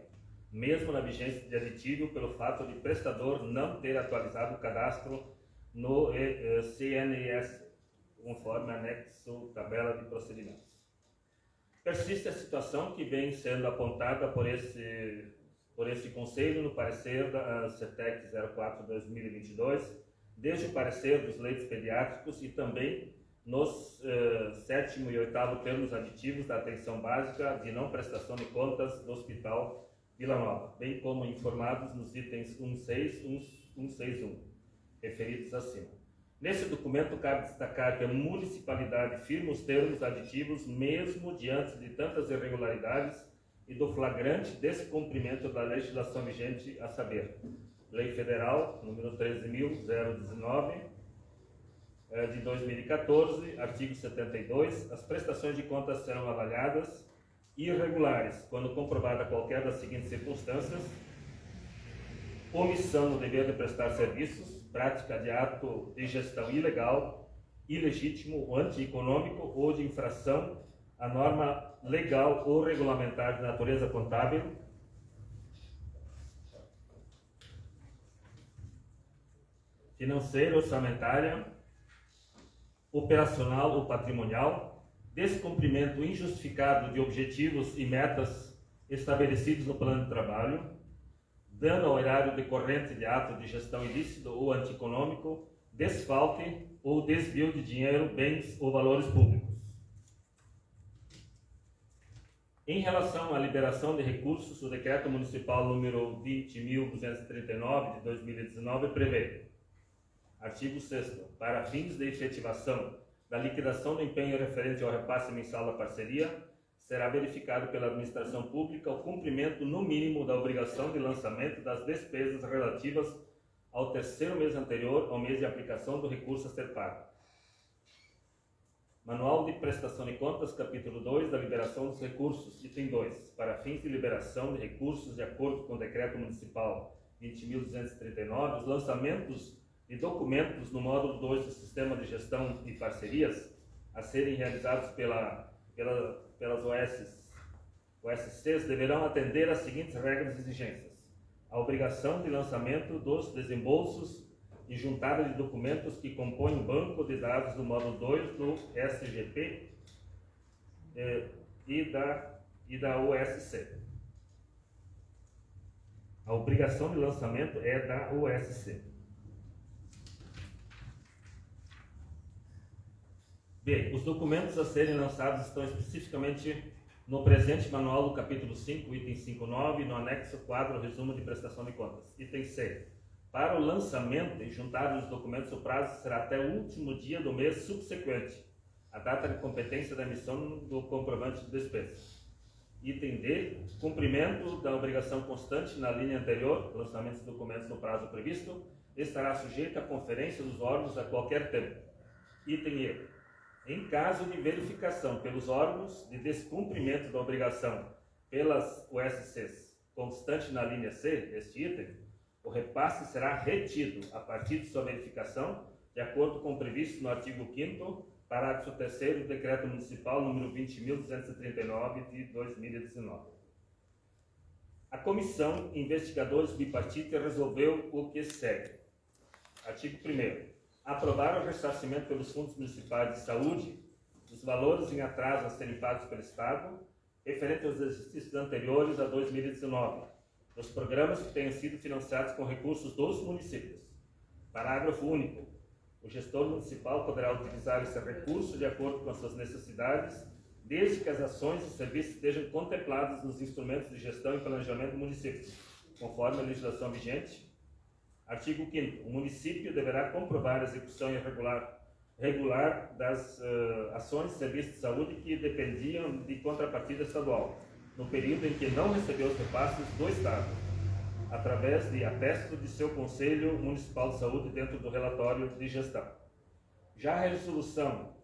mesmo na vigência de aditivo pelo fato de prestador não ter atualizado o cadastro no CNIS, conforme anexo tabela de procedimentos. Persiste a situação que vem sendo apontada por esse Conselho no parecer da CETEC 04/2022, desde o parecer dos leitos pediátricos e também nos 7º e 8º termos aditivos da atenção básica de não prestação de contas do Hospital Vila Nova, bem como informados nos itens 16 e 161, referidos acima. Nesse documento, cabe destacar que a municipalidade firma os termos aditivos mesmo diante de tantas irregularidades e do flagrante descumprimento da legislação vigente, a saber, Lei Federal número 13.019 de 2014, artigo 72, as prestações de contas serão avaliadas irregulares quando comprovada qualquer das seguintes circunstâncias: omissão no dever de prestar serviços, prática de ato de gestão ilegal, ilegítimo, antieconômico ou de infração à norma legal ou regulamentar de natureza contábil, financeira, orçamentária, operacional ou patrimonial, descumprimento injustificado de objetivos e metas estabelecidos no plano de trabalho, dano ao erário decorrente de ato de gestão ilícito ou antieconômico, desfalque ou desvio de dinheiro, bens ou valores públicos. Em relação à liberação de recursos, o Decreto Municipal número 20.239 de 2019 prevê: artigo 6º, para fins de efetivação da liquidação do empenho referente ao repasse mensal da parceria, será verificado pela administração pública o cumprimento no mínimo da obrigação de lançamento das despesas relativas ao terceiro mês anterior ao mês de aplicação do recurso a ser pago. Manual de Prestação de Contas, capítulo 2, da liberação dos recursos, item 2, para fins de liberação de recursos de acordo com o Decreto Municipal 20.239, os lançamentos de documentos no módulo 2 do Sistema de Gestão de Parcerias a serem realizados pelas OSCs deverão atender às seguintes regras e exigências: a obrigação de lançamento dos desembolsos e juntada de documentos que compõem o banco de dados do módulo 2 do SGP e da OSC. A obrigação de lançamento é da OSC. B. Os documentos a serem lançados estão especificamente no presente manual do capítulo 5, item 5.9, no anexo quadro resumo de prestação de contas. Item C. Para o lançamento e juntar os documentos, o prazo será até o último dia do mês subsequente à data de competência da emissão do comprovante de despesa. Item D. Cumprimento da obrigação constante na linha anterior, lançamento de documentos no prazo previsto, estará sujeito à conferência dos órgãos a qualquer tempo. Item E. Em caso de verificação pelos órgãos de descumprimento da obrigação pelas OSCs constante na linha C, este item, o repasse será retido a partir de sua verificação, de acordo com o previsto no artigo 5º, parágrafo 3º do Decreto Municipal número 20.239 de 2019. A comissão investigadores bipartite resolveu o que segue. Artigo 1º. Aprovar o ressarcimento pelos fundos municipais de saúde dos valores em atraso a serem pagos pelo Estado, referente aos exercícios anteriores a 2019, dos programas que tenham sido financiados com recursos dos municípios. Parágrafo único. O gestor municipal poderá utilizar esse recurso de acordo com as suas necessidades, desde que as ações e serviços estejam contemplados nos instrumentos de gestão e planejamento do município, conforme a legislação vigente. Artigo 5º. O município deverá comprovar a execução regular das ações e serviços de saúde que dependiam de contrapartida estadual, no período em que não recebeu os repasses do Estado, através de atesto de seu Conselho Municipal de Saúde dentro do relatório de gestão. Já a resolução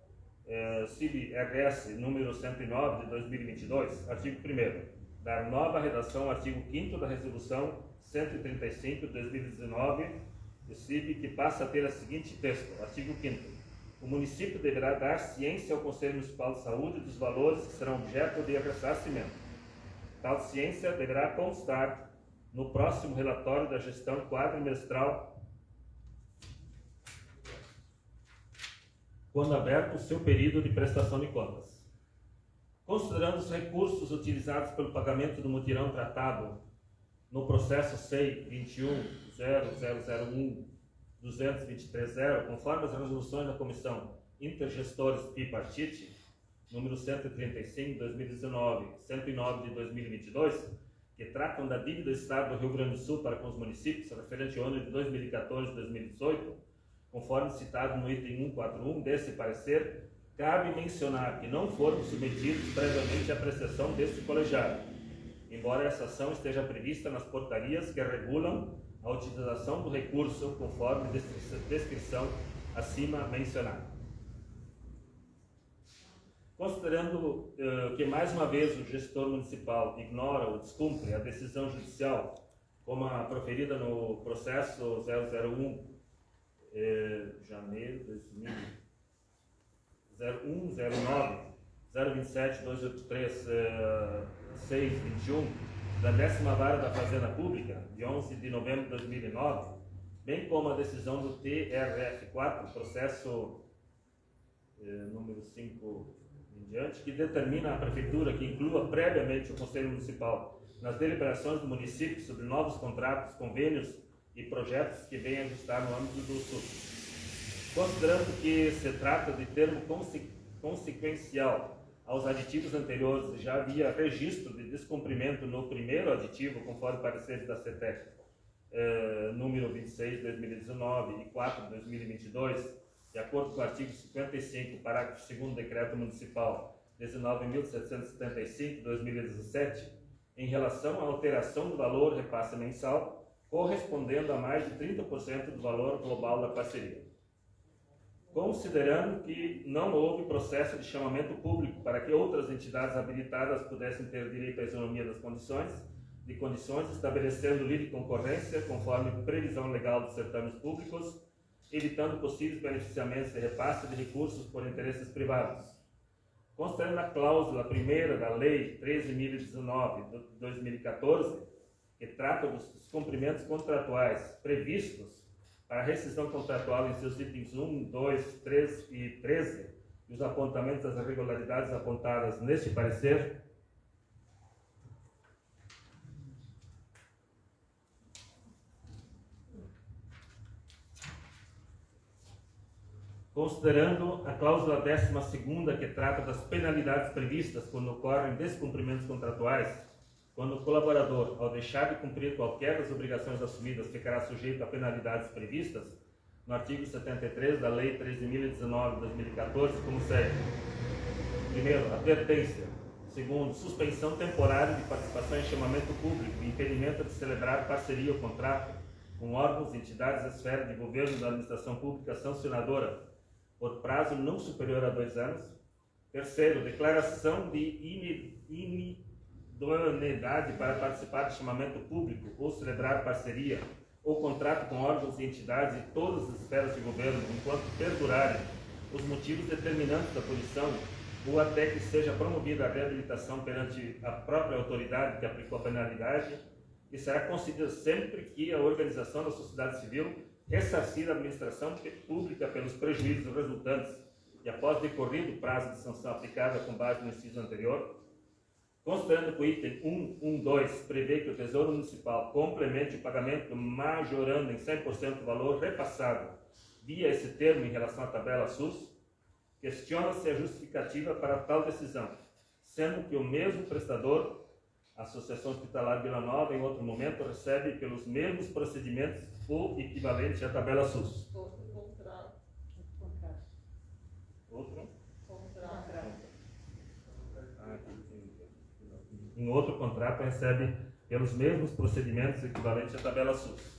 CIB-RS número 109 de 2022, artigo 1º, dar nova redação ao artigo 5º da resolução 135 de 2019 do CIB, que passa a ter o seguinte texto. Artigo 5º. O município deverá dar ciência ao Conselho Municipal de Saúde dos valores que serão objeto de ressarcimento. Tal ciência deverá constar no próximo relatório da gestão quadrimestral, quando aberto o seu período de prestação de contas. Considerando os recursos utilizados pelo pagamento do mutirão tratado no processo SEI 21.0001.223.0, conforme as resoluções da Comissão Intergestores Bipartite, número 135 de 2019, 109 de 2022, que tratam da dívida do Estado do Rio Grande do Sul para com os municípios, referente ao ano de 2014 e 2018, conforme citado no item 141 desse parecer, cabe mencionar que não foram submetidos previamente à apreciação deste colegiado, embora essa ação esteja prevista nas portarias que regulam a utilização do recurso, conforme descrição acima mencionada. Considerando que, mais uma vez, o gestor municipal ignora ou descumpre a decisão judicial, como a proferida no processo 001 janeiro 0109 027 283 621 da 10ª Vara da Fazenda Pública, de 11 de novembro de 2009, bem como a decisão do TRF4, processo número 5 em diante, que determina a Prefeitura que inclua previamente o Conselho Municipal nas deliberações do município sobre novos contratos, convênios e projetos que venham ajustar no âmbito do SUS. Considerando que se trata de termo consequencial aos aditivos anteriores e já havia registro de descumprimento no primeiro aditivo, conforme parecer da CETEC, número 26 de 2019 e 4 de 2022, de acordo com o artigo 55, parágrafo 2º do Decreto Municipal 19.775 de 2017, em relação à alteração do valor repasse mensal, correspondendo a mais de 30% do valor global da parceria. Considerando que não houve processo de chamamento público para que outras entidades habilitadas pudessem ter direito à isonomia das condições, estabelecendo livre concorrência, conforme previsão legal dos certames públicos, evitando possíveis beneficiamentos de repasse de recursos por interesses privados. Considerando a cláusula primeira da Lei 13.019 de 2014, que trata dos descumprimentos contratuais previstos para a rescisão contratual em seus itens 1, 2, 3 e 13, e os apontamentos das irregularidades apontadas neste parecer, considerando a cláusula 12ª, que trata das penalidades previstas quando ocorrem descumprimentos contratuais, quando o colaborador, ao deixar de cumprir qualquer das obrigações assumidas, ficará sujeito a penalidades previstas no artigo 73 da Lei 13.019 de 2014, como segue. Primeiro, advertência. Segundo, suspensão temporária de participação em chamamento público e impedimento de celebrar parceria ou contrato com órgãos, entidades da esfera de governo da administração pública sancionadora por prazo não superior a 2 anos. Terceiro, declaração de idoneidade para participar de chamamento público ou celebrar parceria ou contrato com órgãos e entidades de todas as esferas de governo, enquanto perdurarem os motivos determinantes da punição ou até que seja promovida a reabilitação perante a própria autoridade que aplicou a penalidade que será concedida sempre que a organização da sociedade civil ressarcir a administração pública pelos prejuízos resultantes e após decorrido o prazo de sanção aplicada com base no inciso anterior, considerando que o item 1.1.2 prevê que o Tesouro Municipal complemente o pagamento majorando em 100% o valor repassado via esse termo em relação à tabela SUS, questiona-se a justificativa para tal decisão, sendo que o mesmo prestador, a Associação Hospitalar Vila Nova, em outro momento, recebe pelos mesmos procedimentos o equivalente à tabela SUS. Outro contrato. Outro? Contrato. Em outro contrato recebe pelos mesmos procedimentos equivalentes à tabela SUS.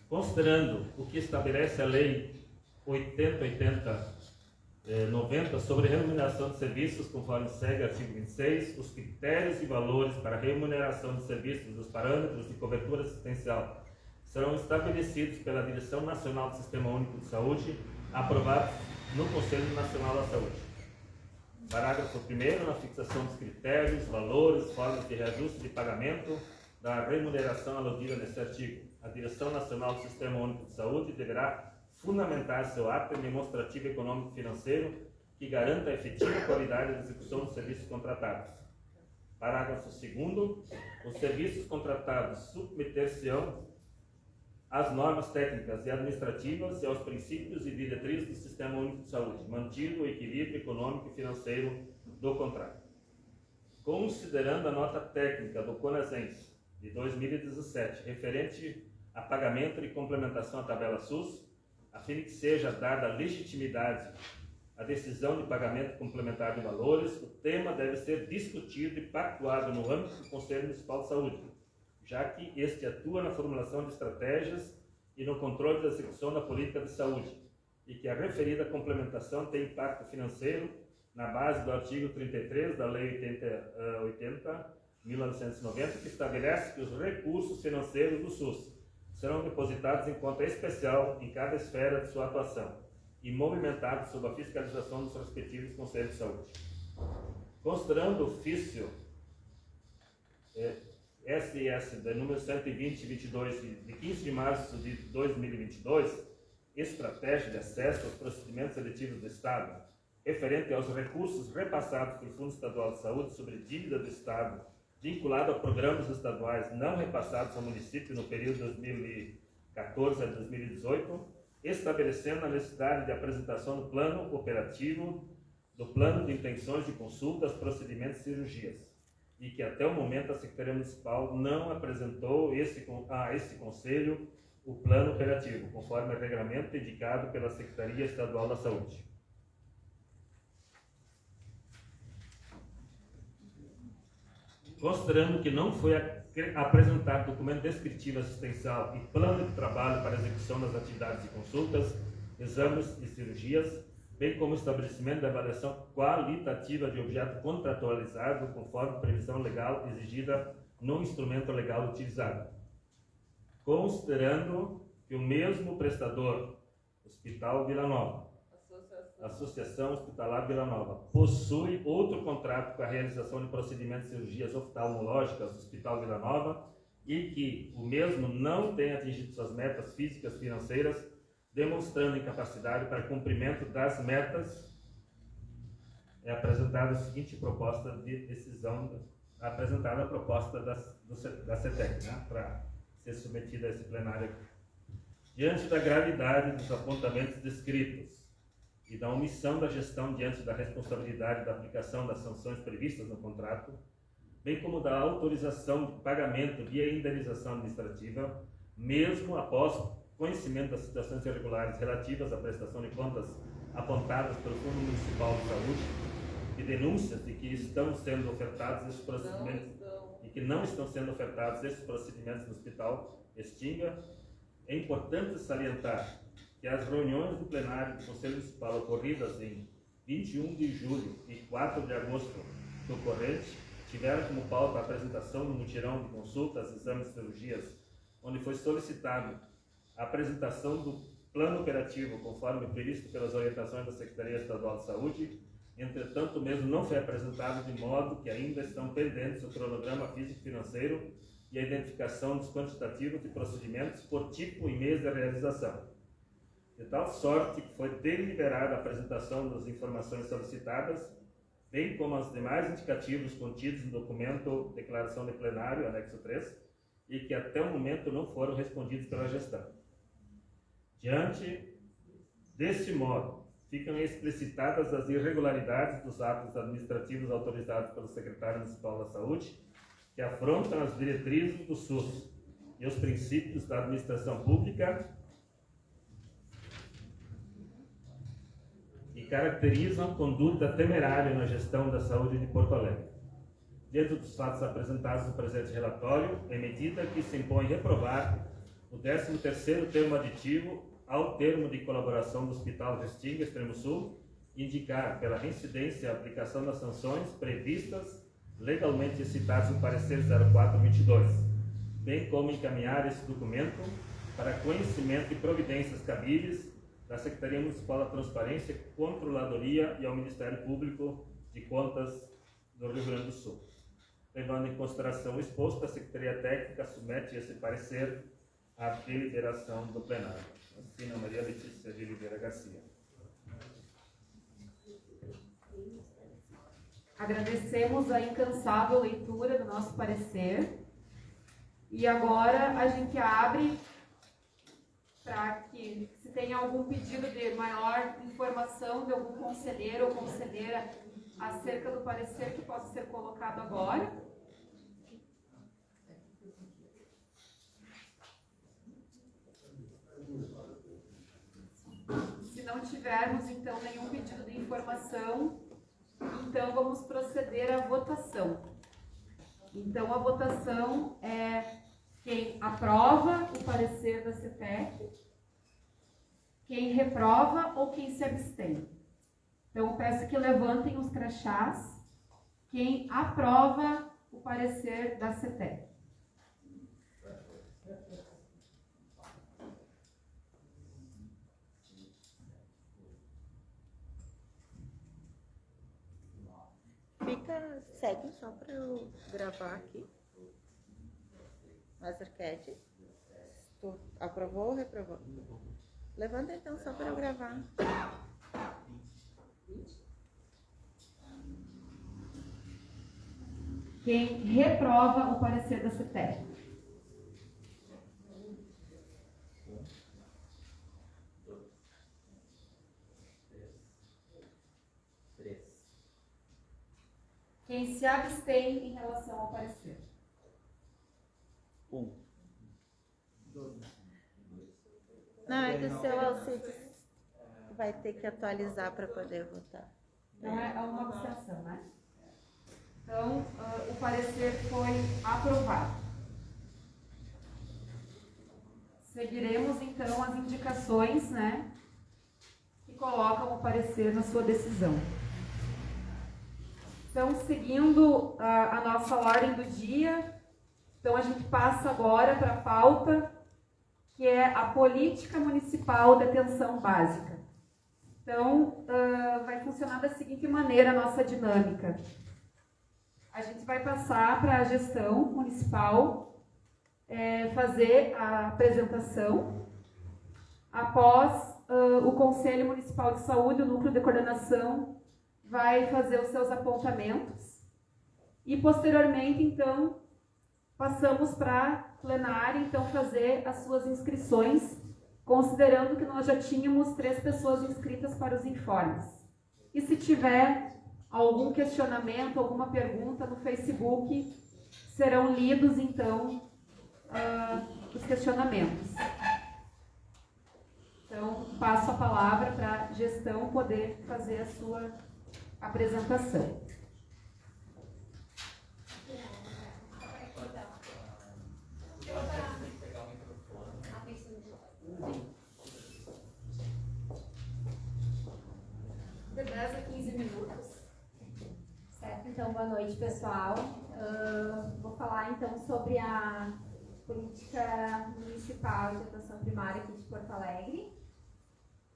Considerando o que estabelece a Lei 8080-90 sobre remuneração de serviços, conforme segue o artigo 26, os critérios e valores para a remuneração de serviços dos parâmetros de cobertura assistencial serão estabelecidos pela Direção Nacional do Sistema Único de Saúde, aprovados no Conselho Nacional da Saúde. Parágrafo 1º, na fixação dos critérios, valores, formas de reajuste de pagamento da remuneração aludida neste artigo. A Direção Nacional do Sistema Único de Saúde deverá fundamentar seu ato demonstrativo econômico-financeiro que garanta a efetiva qualidade da execução dos serviços contratados. Parágrafo 2º, os serviços contratados submeter-se-ão às normas técnicas e administrativas e aos princípios e diretrizes do Sistema Único de Saúde, mantido o equilíbrio econômico e financeiro do contrato. Considerando a nota técnica do CONASENS de 2017, referente a pagamento e complementação à tabela SUS, a fim de que seja dada legitimidade à decisão de pagamento complementar de valores, o tema deve ser discutido e pactuado no âmbito do Conselho Municipal de Saúde, já que este atua na formulação de estratégias e no controle da execução da política de saúde, e que a referida complementação tem impacto financeiro na base do artigo 33 da Lei 80.1990, que estabelece que os recursos financeiros do SUS serão depositados em conta especial em cada esfera de sua atuação e movimentados sob a fiscalização dos respectivos Conselhos de Saúde. Considerando o ofício SS de número 120/22 de 15 de março de 2022, estratégia de acesso aos procedimentos seletivos do Estado, referente aos recursos repassados pelo Fundo Estadual de Saúde sobre dívida do Estado, vinculado a programas estaduais não repassados ao município no período 2014 a 2018, estabelecendo a necessidade de apresentação do plano operativo, do plano de intenções de consultas, procedimentos e cirurgias, e que até o momento a Secretaria Municipal não apresentou a esse Conselho o plano operativo, conforme o regramento indicado pela Secretaria Estadual da Saúde. Considerando que não foi apresentado documento descritivo assistencial e plano de trabalho para execução das atividades de consultas, exames e cirurgias, bem como estabelecimento da avaliação qualitativa de objeto contratualizado conforme previsão legal exigida no instrumento legal utilizado. Considerando que o mesmo prestador, Hospital Vila Nova, Associação Hospitalar Vila Nova, possui outro contrato com a realização de procedimentos de cirurgias oftalmológicas do Hospital Vila Nova e que o mesmo não tem atingido suas metas físicas e financeiras, demonstrando incapacidade para cumprimento das metas, é apresentada a seguinte proposta de decisão, apresentada a proposta da CETEC, né, para ser submetida a esse plenário. Diante da gravidade dos apontamentos descritos e da omissão da gestão diante da responsabilidade da aplicação das sanções previstas no contrato, bem como da autorização de pagamento via indenização administrativa, mesmo após conhecimento das situações irregulares relativas à prestação de contas apontadas pelo Fundo Municipal de Saúde e denúncias de que estão sendo ofertados esses procedimentos e que não estão sendo ofertados esses procedimentos no Hospital Extinga, é importante salientar que as reuniões do plenário do Conselho Municipal ocorridas em 21 de julho e 4 de agosto do corrente tiveram como pauta a apresentação do mutirão de consultas, exames e cirurgias, onde foi solicitado a apresentação do plano operativo conforme previsto pelas orientações da Secretaria Estadual de Saúde, Entretanto, o mesmo não foi apresentado, de modo que ainda estão pendentes o cronograma físico-financeiro e a identificação dos quantitativos e procedimentos por tipo e mês de realização. De tal sorte que foi deliberada a apresentação das informações solicitadas, bem como os demais indicativos contidos no documento Declaração de Plenário, anexo 3, e que até o momento não foram respondidos pela gestão. Diante deste modo, ficam explicitadas as irregularidades dos atos administrativos autorizados pelo Secretário Municipal da Saúde, que afrontam as diretrizes do SUS e os princípios da administração pública e caracterizam conduta temerária na gestão da saúde de Porto Alegre. Dentro dos fatos apresentados no presente relatório, é medida que se impõe reprovar o 13º termo aditivo ao termo de colaboração do Hospital Restinga, Extremo Sul, indicar pela reincidência a aplicação das sanções previstas legalmente citadas no parecer 0422, bem como encaminhar esse documento para conhecimento e providências cabíveis da Secretaria Municipal da Transparência, Controladoria e ao Ministério Público de Contas do Rio Grande do Sul. Levando em consideração o exposto, a Secretaria Técnica submete esse parecer à deliberação do plenário. Assina Maria Letícia de Oliveira Garcia. Agradecemos a incansável leitura do nosso parecer. E agora a gente abre para que, se tem algum pedido de maior informação de algum conselheiro ou conselheira acerca do parecer, que possa ser colocado agora. Se não tivermos, então, nenhum pedido de informação, então vamos proceder à votação. Então, a votação é quem aprova o parecer da CETEC, quem reprova ou quem se abstém. Então, eu peço que levantem os crachás quem aprova o parecer da CETEC. Segue só para eu gravar aqui. Mazercat, tu aprovou ou reprovou? Levanta então só para eu gravar. Quem reprova o parecer da CETEC. Quem se abstém em relação ao parecer. 1. Não, é que o seu Alcides vai ter que atualizar para poder votar. Então, é uma abstenção, né? Então, o parecer foi aprovado. Seguiremos, então, as indicações, né, que colocam o parecer na sua decisão. Então, seguindo a nossa ordem do dia, então a gente passa agora para a pauta, que é a Política Municipal de Atenção Básica. Então, vai funcionar da seguinte maneira a nossa dinâmica. A gente vai passar para a gestão municipal fazer a apresentação. Após, o Conselho Municipal de Saúde, o Núcleo de Coordenação, vai fazer os seus apontamentos. E, posteriormente, então, passamos para a plenária, então, fazer as suas inscrições, considerando que nós já tínhamos 3 pessoas inscritas para os informes. E se tiver algum questionamento, alguma pergunta no Facebook, serão lidos, então, os questionamentos. Então, passo a palavra para a gestão poder fazer a sua apresentação. De 10 a 15 minutos. Certo, então boa noite, pessoal. Vou falar então sobre a política municipal de atenção primária aqui de Porto Alegre.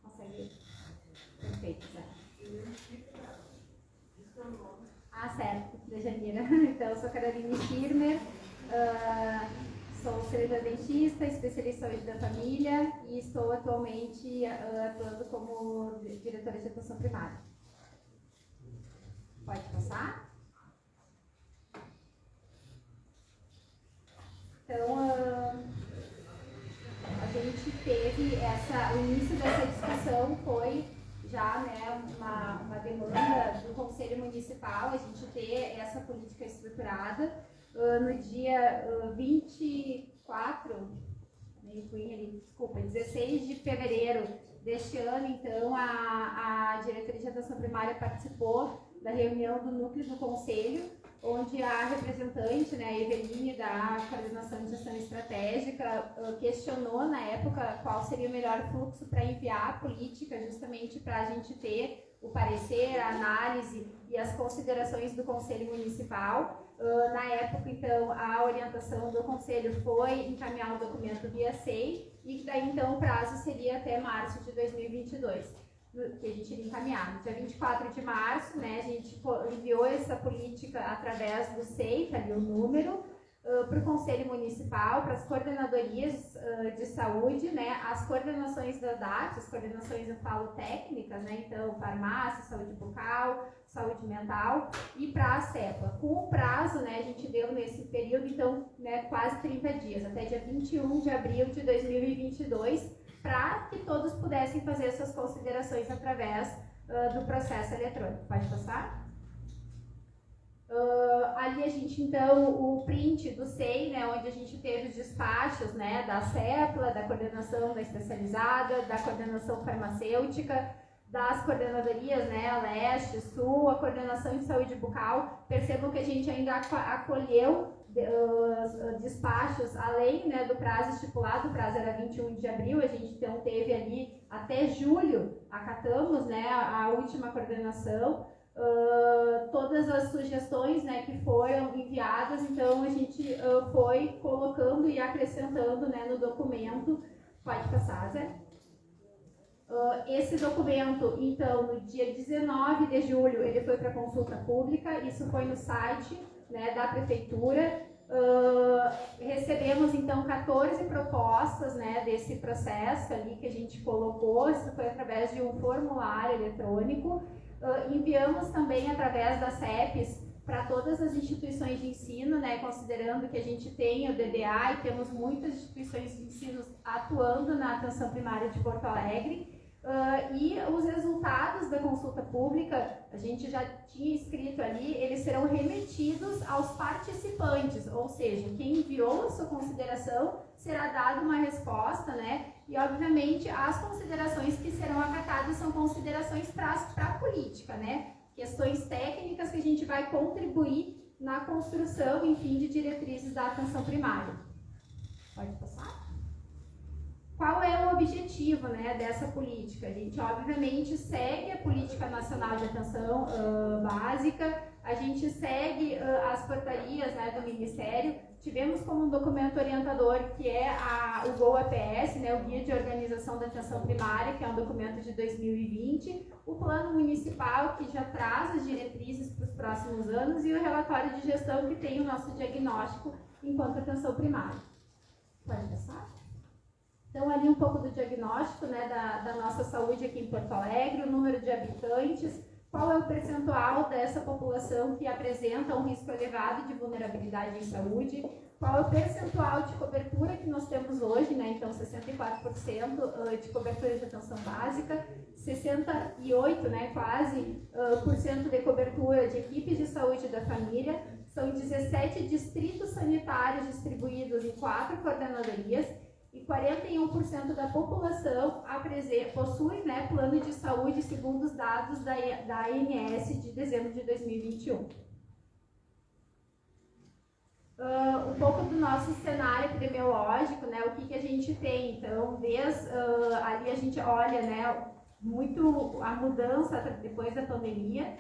Consegue? Perfeito, certo. Ah, certo, da Janira. Então, eu sou Caroline Schirmer, sou servidora dentista, especialista em saúde da família e estou atualmente atuando como diretora de atenção primária. Pode passar? Então, a gente teve o início dessa discussão foi já, né, uma demanda do Conselho Municipal, a gente ter essa política estruturada. No dia 16 de fevereiro deste ano, então, a diretoria de atenção primária participou da reunião do núcleo do Conselho, onde a representante, né, a Eveline, da Coordenação de Gestão Estratégica, questionou na época qual seria o melhor fluxo para enviar a política, justamente para a gente ter o parecer, a análise e as considerações do Conselho Municipal. Na época, então, a orientação do Conselho foi encaminhar o documento via SEI e daí, então, o prazo seria até março de 2022. Que a gente iria encaminhar. No dia 24 de março, né, a gente enviou essa política através do SEI, tá ali o número, para o Conselho Municipal, para as coordenadorias de saúde, né, as coordenações da DAT, as coordenações, eu falo, técnicas, né, então, farmácia, saúde bucal, saúde mental, e para a CEPA. Com o prazo, né, a gente deu nesse período, então, né, quase 30 dias, até dia 21 de abril de 2022, para que todos pudessem fazer essas considerações através do processo eletrônico. Pode passar? Ali a gente, então, o print do SEI, né, onde a gente teve os despachos, né, da CEPLA, da coordenação da especializada, da coordenação farmacêutica, das coordenadorias, né, a Leste, Sul, a coordenação de saúde bucal. Percebam que a gente ainda acolheu despachos além, né, do prazo estipulado. O prazo era 21 de abril, a gente então teve ali até julho, acatamos, né, a última coordenação, todas as sugestões, né, que foram enviadas, então a gente foi colocando e acrescentando, né, no documento. Pode passar, Zé? Esse documento, então, no dia 19 de julho, ele foi para consulta pública, isso foi no site, né, da prefeitura. Recebemos, então, 14 propostas, né, desse processo ali que a gente colocou, isso foi através de um formulário eletrônico. Enviamos também através das CEPs para todas as instituições de ensino, né, considerando que a gente tem o DDA e temos muitas instituições de ensino atuando na atenção primária de Porto Alegre. E os resultados da consulta pública, a gente já tinha escrito ali, eles serão remetidos aos participantes, ou seja, quem enviou a sua consideração será dada uma resposta, né? E obviamente as considerações que serão acatadas são considerações para a política, né? Questões técnicas que a gente vai contribuir na construção, enfim, de diretrizes da atenção primária. Pode passar? Qual é o objetivo, né, dessa política? A gente, obviamente, segue a Política Nacional de Atenção Básica, a gente segue as portarias, né, do Ministério. Tivemos como um documento orientador que é o GOAPS, né, o Guia de Organização da Atenção Primária, que é um documento de 2020, o Plano Municipal, que já traz as diretrizes para os próximos anos, e o relatório de gestão, que tem o nosso diagnóstico enquanto atenção primária. Pode passar? Então, ali um pouco do diagnóstico, né, da nossa saúde aqui em Porto Alegre, o número de habitantes, qual é o percentual dessa população que apresenta um risco elevado de vulnerabilidade em saúde, qual é o percentual de cobertura que nós temos hoje, né, então 64% de cobertura de atenção básica, 68%, né, quase, por cento de cobertura de equipes de saúde da família, são 17 distritos sanitários distribuídos em 4 coordenadorias, e 41% da população possui, né, plano de saúde segundo os dados da ANS de dezembro de 2021. Um pouco do nosso cenário epidemiológico, né, o que a gente tem. Então, ali a gente olha, né, muito a mudança depois da pandemia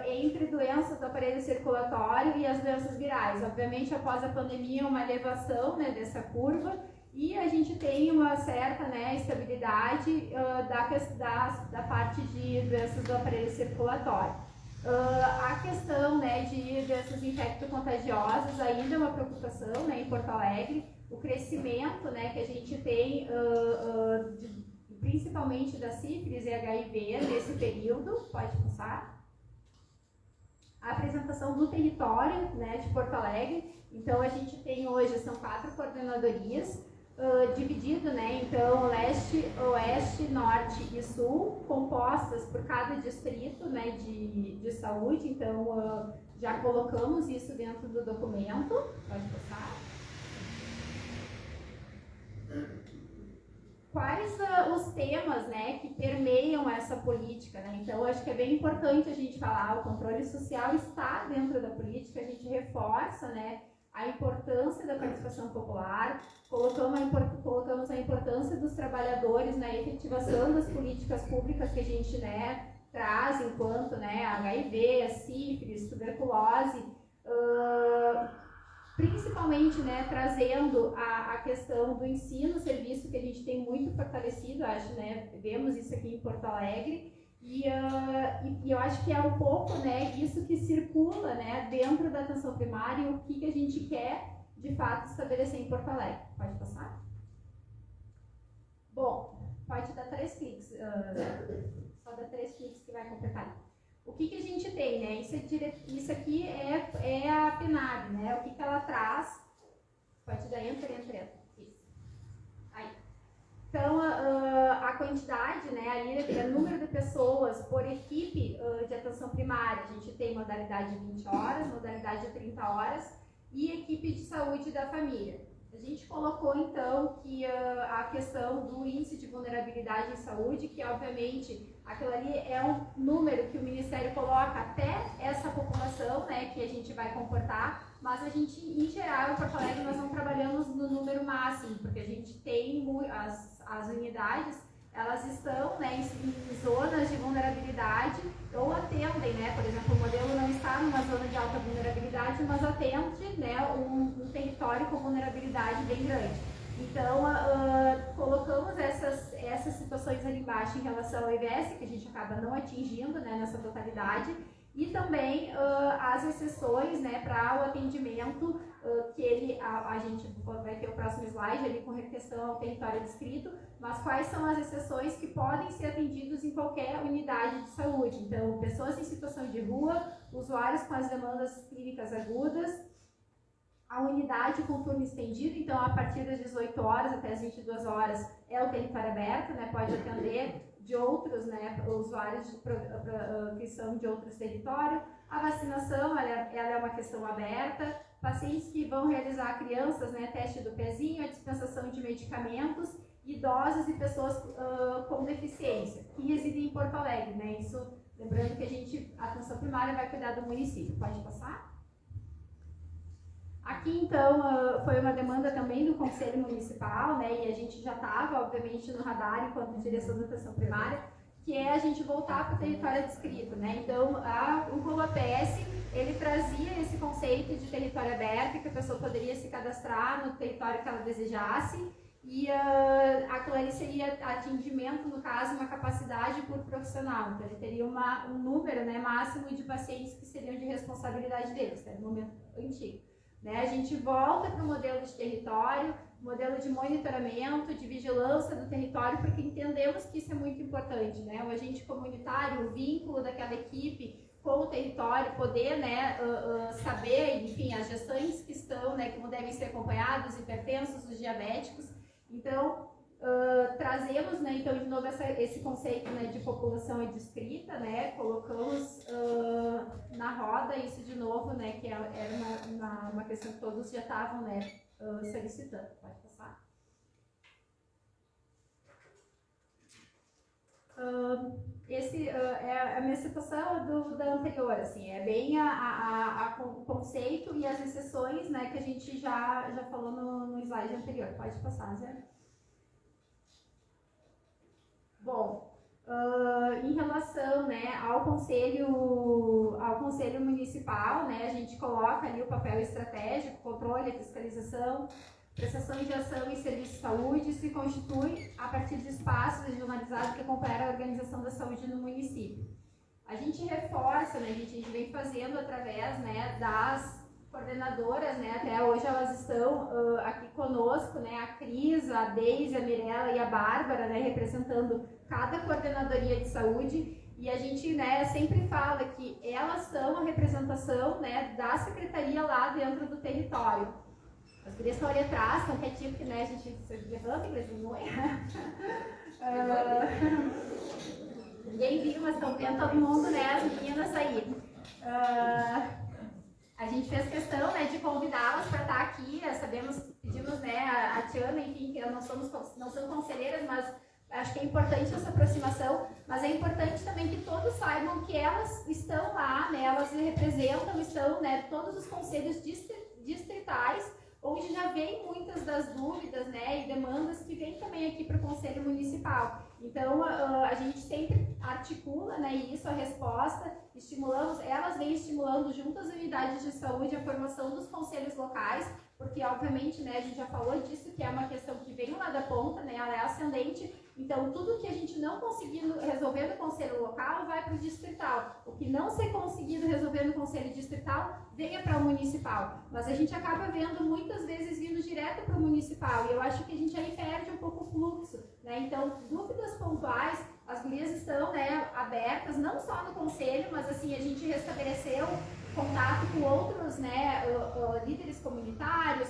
entre doenças do aparelho circulatório e as doenças virais. Obviamente, após a pandemia, uma elevação, né, dessa curva, e a gente tem uma certa, né, estabilidade da parte de doenças do aparelho circulatório. A questão, né, de doenças infecto-contagiosas ainda é uma preocupação, né, em Porto Alegre. O crescimento, né, que a gente tem, principalmente da sífilis e HIV nesse período, pode passar. A apresentação do território, né, de Porto Alegre. Então, a gente tem hoje, são 4 coordenadorias, dividido, né, então, leste, oeste, norte e sul, compostas por cada distrito, né, de saúde. Então, já colocamos isso dentro do documento. Pode passar. Quais os temas, né, que permeiam essa política, né? Então, acho que é bem importante a gente falar, o controle social está dentro da política, a gente reforça, né, a importância da participação popular, colocamos a importância dos trabalhadores na efetivação das políticas públicas que a gente, né, traz enquanto, né, HIV, sífilis, tuberculose, principalmente, né, trazendo a questão do ensino, serviço que a gente tem muito fortalecido, acho, né, vemos isso aqui em Porto Alegre, e eu acho que é um pouco, né, isso que circula, né, dentro da atenção primária e o que a gente quer, de fato, estabelecer em Porto Alegre. Pode passar? Bom, pode dar 3 cliques, só dá 3 cliques que vai completar. O que a gente tem, né? Isso aqui é a PNAB, né? O que ela traz? Pode dar enter. Isso. Aí. Então, a quantidade, né? Ali, o número de pessoas por equipe de atenção primária. A gente tem modalidade de 20 horas, modalidade de 30 horas e equipe de saúde da família. A gente colocou, então, que a questão do índice de vulnerabilidade em saúde, que, obviamente, aquilo ali é um número que o Ministério coloca até essa população, né, que a gente vai comportar, mas a gente, em geral, em Porto Alegre, nós não trabalhamos no número máximo, porque a gente tem as unidades, elas estão, né, em zonas de vulnerabilidade ou atendem, né, por exemplo, o modelo não está numa zona de alta vulnerabilidade, mas atende, né, um território com vulnerabilidade bem grande. Então, colocamos essas situações ali embaixo em relação ao IVS, que a gente acaba não atingindo, né, nessa totalidade, e também as exceções, né, para o atendimento, que a gente vai ter o próximo slide ali com questão ao território descrito, mas quais são as exceções que podem ser atendidos em qualquer unidade de saúde. Então, pessoas em situação de rua, usuários com as demandas clínicas agudas, a unidade com turno estendido, então a partir das 18 horas até as 22 horas é o território aberto, né, pode atender de outros, né, usuários que são de outros territórios. A vacinação, ela é uma questão aberta, pacientes que vão realizar crianças, né, teste do pezinho, a dispensação de medicamentos, idosos e pessoas com deficiência, que residem em Porto Alegre, né, isso, lembrando que a atenção primária vai cuidar do município. Pode passar? Aqui, então, foi uma demanda também do Conselho Municipal, né, e a gente já estava, obviamente, no radar enquanto direção da atenção primária, que é a gente voltar para o território adscrito, né. Então, o ROAPS, ele trazia esse conceito de território aberto, que a pessoa poderia se cadastrar no território que ela desejasse, e aquilo ali seria atendimento, no caso, uma capacidade por profissional. Então, ele teria um número, né, máximo de pacientes que seriam de responsabilidade deles, né, no momento antigo. Né, a gente volta para o modelo de território, modelo de monitoramento, de vigilância do território, porque entendemos que isso é muito importante, né? O agente comunitário, o vínculo daquela equipe com o território, poder, né, saber, enfim, as gestões que estão, né, como devem ser acompanhados, os hipertensos, os diabéticos. Então, trazemos, né, então, de novo esse conceito, né, de população adscrita, né, colocamos na roda isso de novo, né, que era uma questão que todos já estavam, né, solicitando. Pode passar. Esse é a minha citação da anterior, assim, é bem o conceito e as exceções, né, que a gente já falou no slide anterior. Pode passar, Zé? Bom, em relação, né, ao conselho municipal, né, a gente coloca ali o papel estratégico, controle, fiscalização, prestação de ação e serviço de saúde se constitui a partir de espaços regionalizados que acompanham a organização da saúde no município. A gente reforça, né, a gente vem fazendo através, né, das coordenadoras, né, até hoje elas estão aqui conosco, né, a Cris, a Deise, a Mirella e a Bárbara, né, representando cada coordenadoria de saúde, e a gente, né, sempre fala que elas são a representação, né, da secretaria lá dentro do território. As gurias estão ali atrás, estão quietinhas, porque, né, a gente se levanta, inglês não é. Ninguém viu, mas estão vendo todo mundo, né, as meninas aí. A gente fez questão, né, de convidá-las para estar aqui. Pedimos, né, a Tiana, enfim, que não são conselheiras, mas acho que é importante essa aproximação, mas é importante também que todos saibam que elas estão lá, né, elas representam, estão, né, todos os conselhos distritais, onde já vem muitas das dúvidas, né, e demandas que vêm também aqui para o Conselho Municipal. Então, a gente sempre articula, né, isso, a resposta, elas vêm estimulando junto às unidades de saúde a formação dos conselhos locais, porque, obviamente, né, a gente já falou disso, que é uma questão que vem lá da ponta, né, ela é ascendente. Então, tudo que a gente não conseguir resolver no conselho local vai para o distrital. O que não ser conseguido resolver no conselho distrital, venha para o municipal. Mas a gente acaba vendo muitas vezes vindo direto para o municipal. E eu acho que a gente aí perde um pouco o fluxo, né? Então, dúvidas pontuais, as gurias estão, né, abertas, não só no conselho, mas assim, a gente restabeleceu contato com outros, né, líderes comunitários,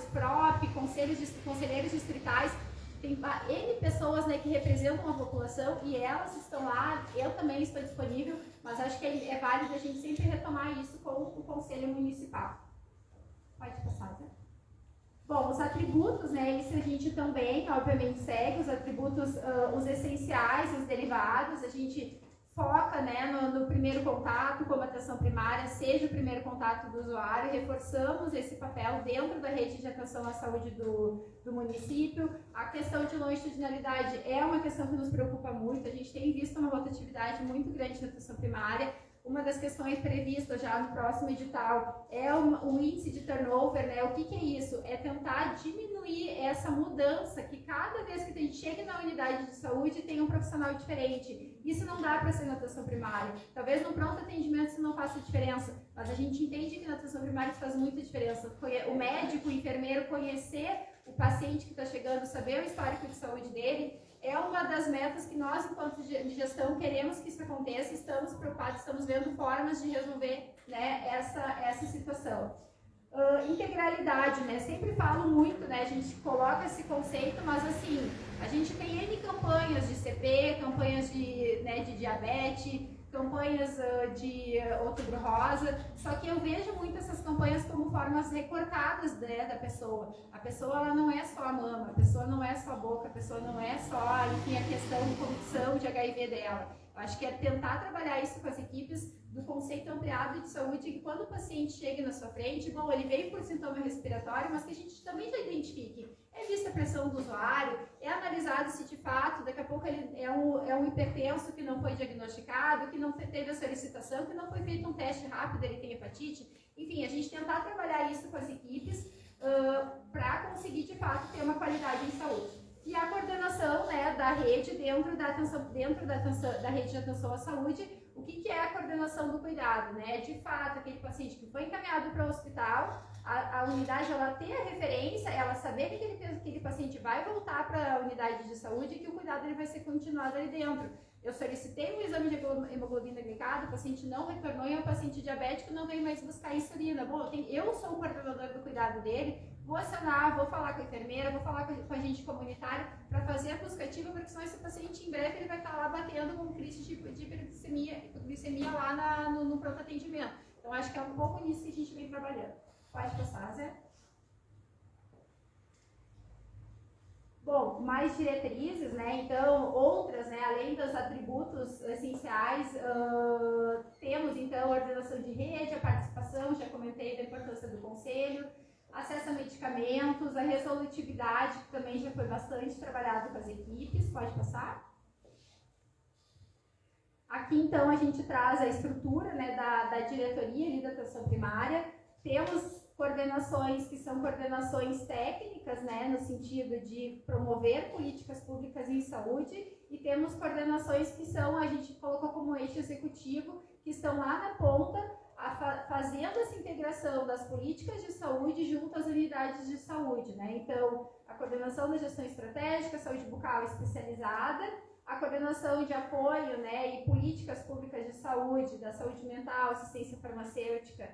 conselheiros distritais. Tem N pessoas, né, que representam a população e elas estão lá, eu também estou disponível, mas acho que é válido a gente sempre retomar isso com o Conselho Municipal. Pode passar, né? Bom, os atributos, né, isso a gente também, obviamente, segue, os atributos, os essenciais, os derivados, a gente foca, né, no primeiro contato, como atenção primária, seja o primeiro contato do usuário, reforçamos esse papel dentro da rede de atenção à saúde do município. A questão de longitudinalidade é uma questão que nos preocupa muito, a gente tem visto uma rotatividade muito grande na atenção primária. Uma das questões previstas já no próximo edital é o índice de turnover, né? O que é isso? É tentar diminuir essa mudança, que cada vez que a gente chega na unidade de saúde tem um profissional diferente. Isso não dá para ser na atenção primária. Talvez no pronto atendimento isso não faça diferença, mas a gente entende que na atenção primária isso faz muita diferença. O médico, o enfermeiro conhecer o paciente que está chegando, saber o histórico de saúde dele, é uma das metas que nós, enquanto de gestão, queremos que isso aconteça, estamos preocupados, estamos vendo formas de resolver, né, essa situação. Integralidade, né, sempre falo muito, né, a gente coloca esse conceito, mas assim, a gente tem N campanhas de CP, campanhas de diabetes, campanhas de outubro rosa, só que eu vejo muito essas campanhas como formas recortadas, né, da pessoa. A pessoa, ela não é só a mama, a pessoa não é só a boca, a pessoa não é só, enfim, a questão de corrupção de HIV dela. Eu acho que é tentar trabalhar isso com as equipes do conceito ampliado de saúde, que quando o paciente chega na sua frente, bom, ele veio por sintoma respiratório, mas que a gente também já identifique. É vista a pressão do usuário, é analisado se de fato, daqui a pouco ele é um hipertenso que não foi diagnosticado, que não teve a solicitação, que não foi feito um teste rápido, ele tem hepatite. Enfim, a gente tentar trabalhar isso com as equipes para conseguir de fato ter uma qualidade em saúde. E a coordenação, né, da rede dentro da rede de atenção à saúde. O que é a coordenação do cuidado, né? De fato, aquele paciente que foi encaminhado para o hospital, a unidade, ela ter a referência, ela saber que aquele paciente vai voltar para a unidade de saúde e que o cuidado ele vai ser continuado ali dentro. Eu solicitei um exame de hemoglobina glicada, o paciente não retornou e é um paciente diabético, não veio mais buscar insulina. Bom, eu sou o coordenador do cuidado dele, vou acionar, vou falar com a enfermeira, vou falar com a agente comunitário para fazer a busca ativa, porque senão esse paciente em breve ele vai estar lá batendo com crise de hiperglicemia lá no pronto atendimento. Então acho que é um pouco nisso que a gente vem trabalhando. Pode passar, Zé? Bom, mais diretrizes, né? Então, outras, né? Além dos atributos essenciais, temos então a ordenação de rede, a participação, já comentei da importância do conselho, acesso a medicamentos, a resolutividade, que também já foi bastante trabalhado com as equipes. Pode passar? Aqui, então, a gente traz a estrutura, né, da diretoria ali da atenção primária. Temos coordenações que são coordenações técnicas, né, no sentido de promover políticas públicas em saúde, e temos coordenações que são, a gente colocou como eixo executivo, que estão lá na ponta, fazendo essa integração das políticas de saúde junto às unidades de saúde, né? Então, a coordenação da gestão estratégica, saúde bucal especializada, a coordenação de apoio, né, e políticas públicas de saúde, da saúde mental, assistência farmacêutica,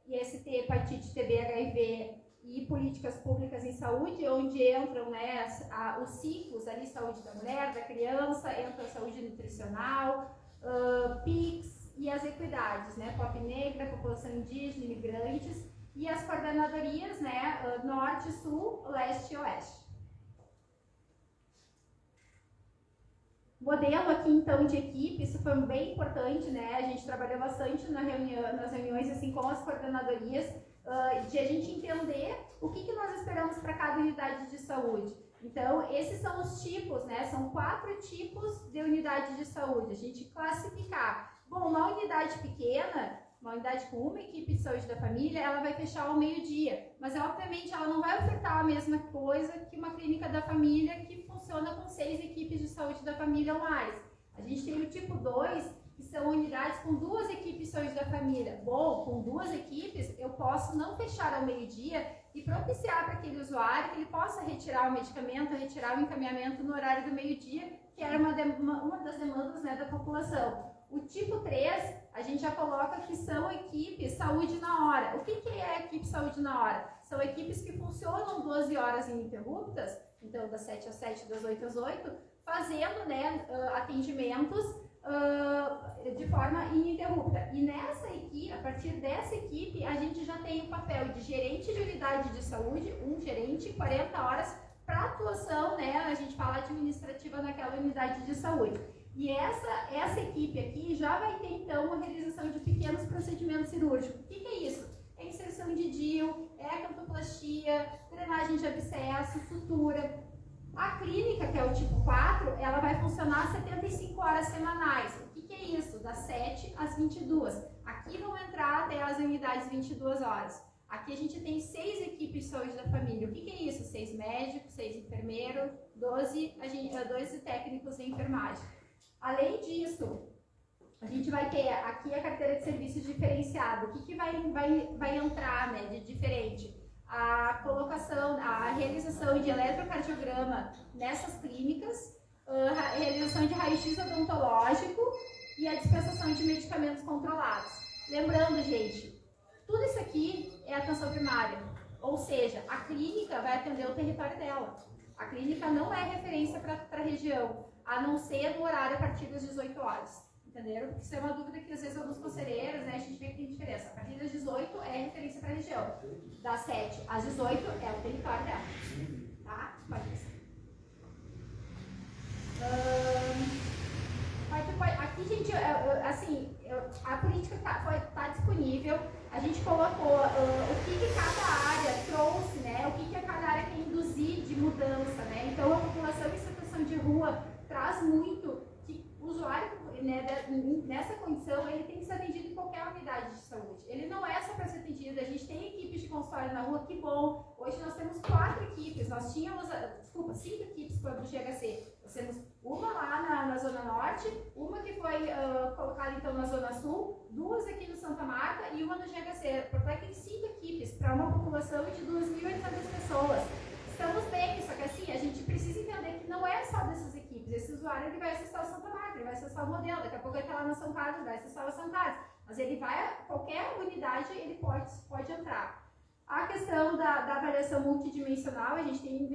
IST, hepatite, TB, HIV e políticas públicas em saúde, onde entram, né, os ciclos ali, saúde da mulher, da criança, entra a saúde nutricional, PICS e as equidades, né, POP negra, população indígena, imigrantes, e as coordenadorias, né, norte, sul, leste e oeste. Modelo aqui, então, de equipe, isso foi bem importante, né? A gente trabalhou bastante nas reuniões, assim, com as coordenadorias, de a gente entender o que nós esperamos para cada unidade de saúde. Então, esses são os tipos, né? São 4 tipos de unidade de saúde. A gente classificar. Bom, uma unidade pequena, uma unidade com uma equipe de saúde da família, ela vai fechar ao meio-dia. Mas, obviamente, ela não vai ofertar a mesma coisa que uma clínica da família que funciona com 6 equipes de saúde da família ou mais. A gente tem o tipo 2, que são unidades com 2 equipes de saúde da família. Bom, com 2 equipes, eu posso não fechar ao meio-dia e propiciar para aquele usuário que ele possa retirar o medicamento, retirar o encaminhamento no horário do meio-dia, que era uma das demandas, né, da população. O tipo 3, a gente já coloca que são equipes saúde na hora. O que é a equipe saúde na hora? São equipes que funcionam 12 horas ininterruptas, então das 7 às 7, das 8 às 8, fazendo, né, atendimentos de forma ininterrupta. E nessa equipe, a partir dessa equipe, a gente já tem o papel de gerente de unidade de saúde, um gerente, 40 horas para atuação, né, a gente fala administrativa naquela unidade de saúde. E essa equipe aqui já vai ter, então, a realização de pequenos procedimentos cirúrgicos. O que é isso? É inserção de DIU, é a cantoplastia, drenagem de abscesso, sutura. A clínica, que é o tipo 4, ela vai funcionar 75 horas semanais. O que é isso? Das 7 às 22. Aqui vão entrar até as unidades 22 horas. Aqui a gente tem 6 equipes de saúde da família. O que é isso? 6 médicos, 6 enfermeiros, 12 técnicos de enfermagem. Além disso, a gente vai ter aqui a carteira de serviços diferenciado. O que vai entrar, né, de diferente? A colocação, a realização de eletrocardiograma nessas clínicas, a realização de raio-x odontológico e a dispensação de medicamentos controlados. Lembrando, gente, tudo isso aqui é atenção primária, ou seja, a clínica vai atender o território dela. A clínica não é referência para a região, a não ser no horário a partir das 18 horas. Entenderam? Porque isso é uma dúvida que às vezes alguns conselheiros, né, a gente vê que tem diferença. A partir das 18 é referência para a região. Das 7 às 18 é o território dela. Tá? Pode ser. Aqui, gente, assim, a política está disponível. A gente colocou o que cada área trouxe, né? O que cada área quer induzir de mudança, né? Então, a população em situação de rua traz muito que o usuário, né, nessa condição, ele tem que ser atendido em qualquer unidade de saúde. Ele não é só para ser atendido. A gente tem equipes de consultório na rua, que bom. Hoje nós temos 4 equipes. Nós tínhamos, 5 equipes do GHC. Nós temos uma lá na Zona Norte, uma que foi colocada então na Zona Sul, 2 aqui no Santa Marta e uma no GHC. Portanto, tem 5 equipes para uma população de 2.800 pessoas. Estamos bem, só que assim, a gente precisa entender que não é só dessas equipes. Esse usuário ele vai acessar o Santa Marta, ele vai acessar o modelo, daqui a pouco ele está lá na São Carlos, vai acessar o São Carlos. Mas ele vai, qualquer unidade ele pode entrar. A questão da avaliação multidimensional, a gente tem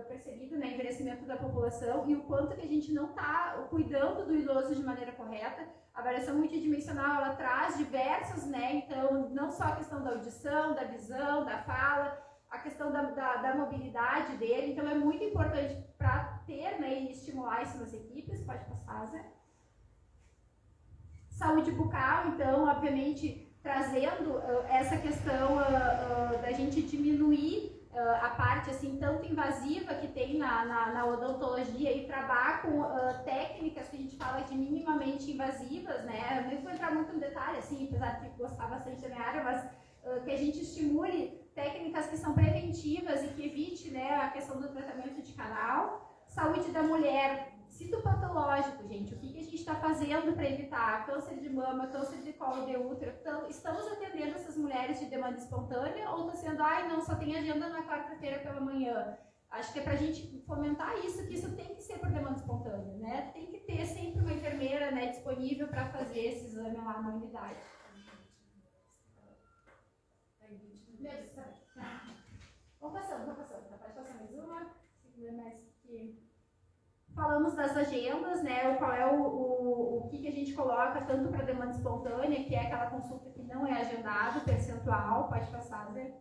percebido, né, envelhecimento da população e o quanto que a gente não está cuidando do idoso de maneira correta. A avaliação multidimensional, ela traz diversos, né, então, não só a questão da audição, da visão, da fala, a questão da mobilidade dele, então é muito importante para ter, né, e estimular isso nas equipes. Pode passar, Zé. Saúde bucal, então, obviamente, trazendo essa questão da gente diminuir a parte assim tanto invasiva que tem na odontologia e trabalhar com técnicas que a gente fala de minimamente invasivas, né? Eu nem vou entrar muito no detalhe, assim, apesar de gostar bastante da minha área, mas que a gente estimule técnicas que são preventivas e que evite, né, a questão do tratamento de canal. Saúde da mulher, Citopatológico, gente, o que a gente está fazendo para evitar câncer de mama, câncer de colo de útero? Então, estamos atendendo essas mulheres de demanda espontânea ou está sendo, não, só tem agenda na quarta-feira pela manhã? Acho que é para a gente fomentar isso, que isso tem que ser por demanda espontânea, né? Tem que ter sempre uma enfermeira, né, disponível para fazer esse exame lá na unidade. Vou passando, tá? Pode passar mais uma, se quiser mais que... Falamos das agendas, né? Qual é o que a gente coloca tanto para demanda espontânea, que é aquela consulta que não é agendada, percentual, pode passar, Zé.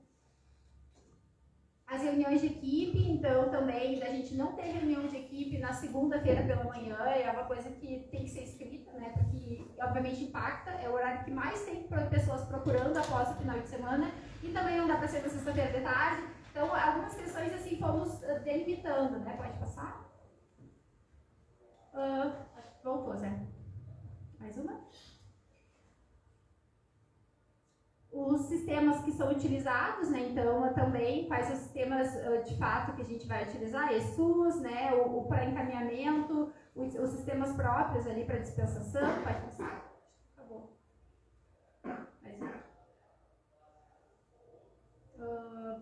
As reuniões de equipe, então também da gente não ter reunião de equipe na segunda-feira pela manhã, é uma coisa que tem que ser escrita, né? Porque obviamente impacta, é o horário que mais tem pessoas procurando após o final de semana, e também não dá para ser na sexta-feira de tarde. Então, algumas questões assim fomos delimitando, né? Pode passar? Voltou, Zé. Mais uma? Os sistemas que são utilizados, né? Então, também quais os sistemas de fato que a gente vai utilizar? ESUS, né? O para encaminhamento, os sistemas próprios ali para dispensação. Pode passar? Acabou. Mais um.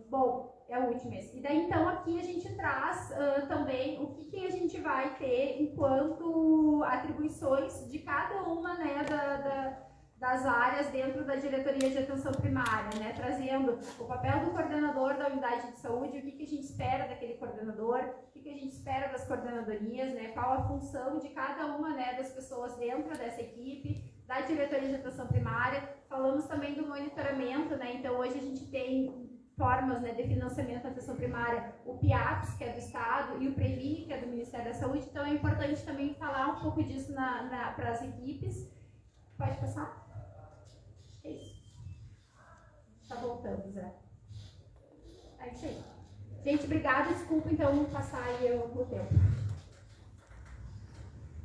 Bom, é o último esse. E daí, então, aqui a gente traz também o que a gente vai ter enquanto atribuições de cada uma, né, das áreas dentro da diretoria de atenção primária, né, trazendo o papel do coordenador da unidade de saúde, o que a gente espera daquele coordenador, o que a gente espera das coordenadorias, né, qual a função de cada uma, né, das pessoas dentro dessa equipe, da diretoria de atenção primária. Falamos também do monitoramento, né, então hoje a gente tem formas, né, de financiamento da atenção primária, o PIAPS, que é do Estado, e o Previne, que é do Ministério da Saúde, então é importante também falar um pouco disso para as equipes. Pode passar? É isso. Tá voltando, Zé. É isso aí. Gente, obrigada. Desculpa, então, passar aí o tempo.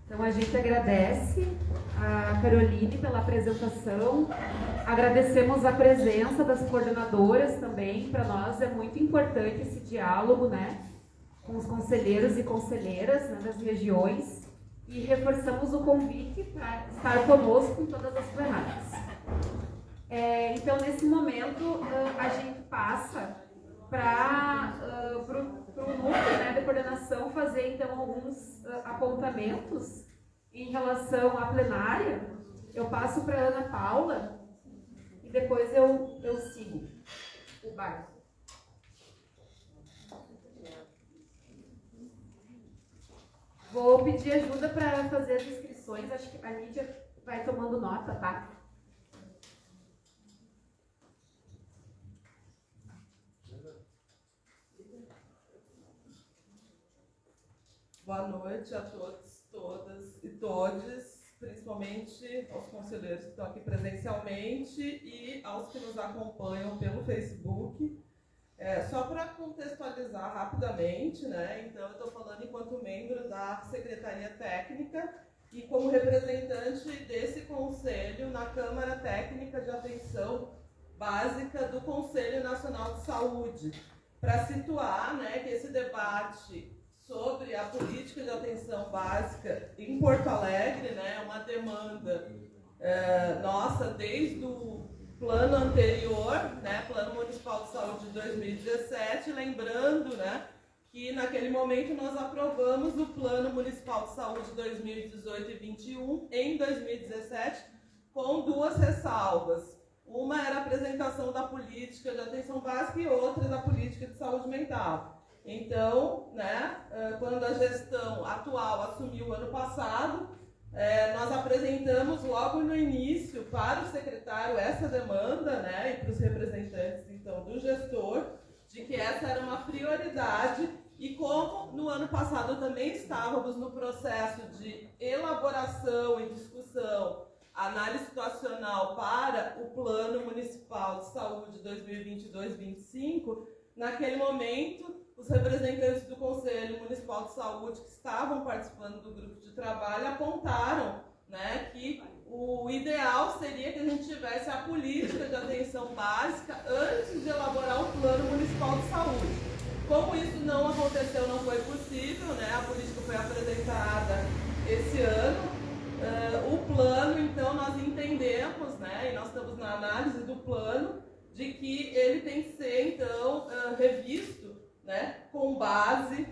Então, a gente agradece a Caroline pela apresentação. Agradecemos a presença das coordenadoras também. Para nós é muito importante esse diálogo, né, com os conselheiros e conselheiras, né, das regiões. E reforçamos o convite para estar conosco em todas as plenárias. Então, nesse momento, a gente passa para o núcleo, né, de coordenação fazer, então, alguns apontamentos em relação à plenária. Eu passo para a Ana Paula e depois eu sigo o barco. Vou pedir ajuda para fazer as inscrições, acho que a Lídia vai tomando nota, tá? Boa noite a todos, todas e todes, principalmente aos conselheiros que estão aqui presencialmente e aos que nos acompanham pelo Facebook. Só para contextualizar rapidamente, né? Então eu estou falando enquanto membro da Secretaria Técnica e como representante desse conselho na Câmara Técnica de Atenção Básica do Conselho Nacional de Saúde, para situar, né, que esse debate sobre a política de atenção básica em Porto Alegre, né, é uma demanda nossa desde o plano anterior, né, Plano Municipal de Saúde de 2017, lembrando, né, que naquele momento nós aprovamos o Plano Municipal de Saúde 2018 e 21 em 2017 com duas ressalvas. Uma era a apresentação da política de atenção básica e outra da política de saúde mental. Então, né, quando a gestão atual assumiu ano passado, nós apresentamos logo no início para o secretário essa demanda, né, e para os representantes então do gestor, de que essa era uma prioridade, e como no ano passado também estávamos no processo de elaboração e discussão, análise situacional para o Plano Municipal de Saúde 2022-25, naquele momento os representantes do Conselho Municipal de Saúde que estavam participando do grupo de trabalho apontaram, né, que o ideal seria que a gente tivesse a política de atenção básica antes de elaborar o Plano Municipal de Saúde. Como isso não aconteceu, não foi possível, né, a política foi apresentada na análise do plano de que ele tem que ser, então, revisto, né, com base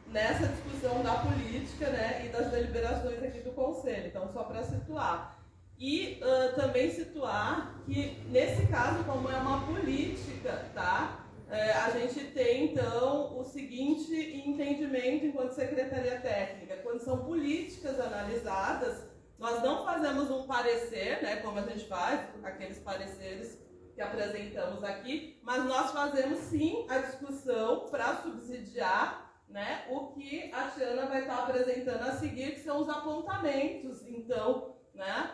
nessa discussão da política, né, e das deliberações aqui do Conselho. Então, só para situar. E também situar que, nesse caso, como é uma política, tá? A gente tem, então, o seguinte entendimento enquanto Secretaria Técnica. Quando são políticas analisadas, nós não fazemos um parecer, né, como a gente faz, aqueles pareceres que apresentamos aqui, mas nós fazemos, sim, a discussão para subsidiar, né, o que a Tiana vai estar apresentando a seguir, que são os apontamentos, então, né,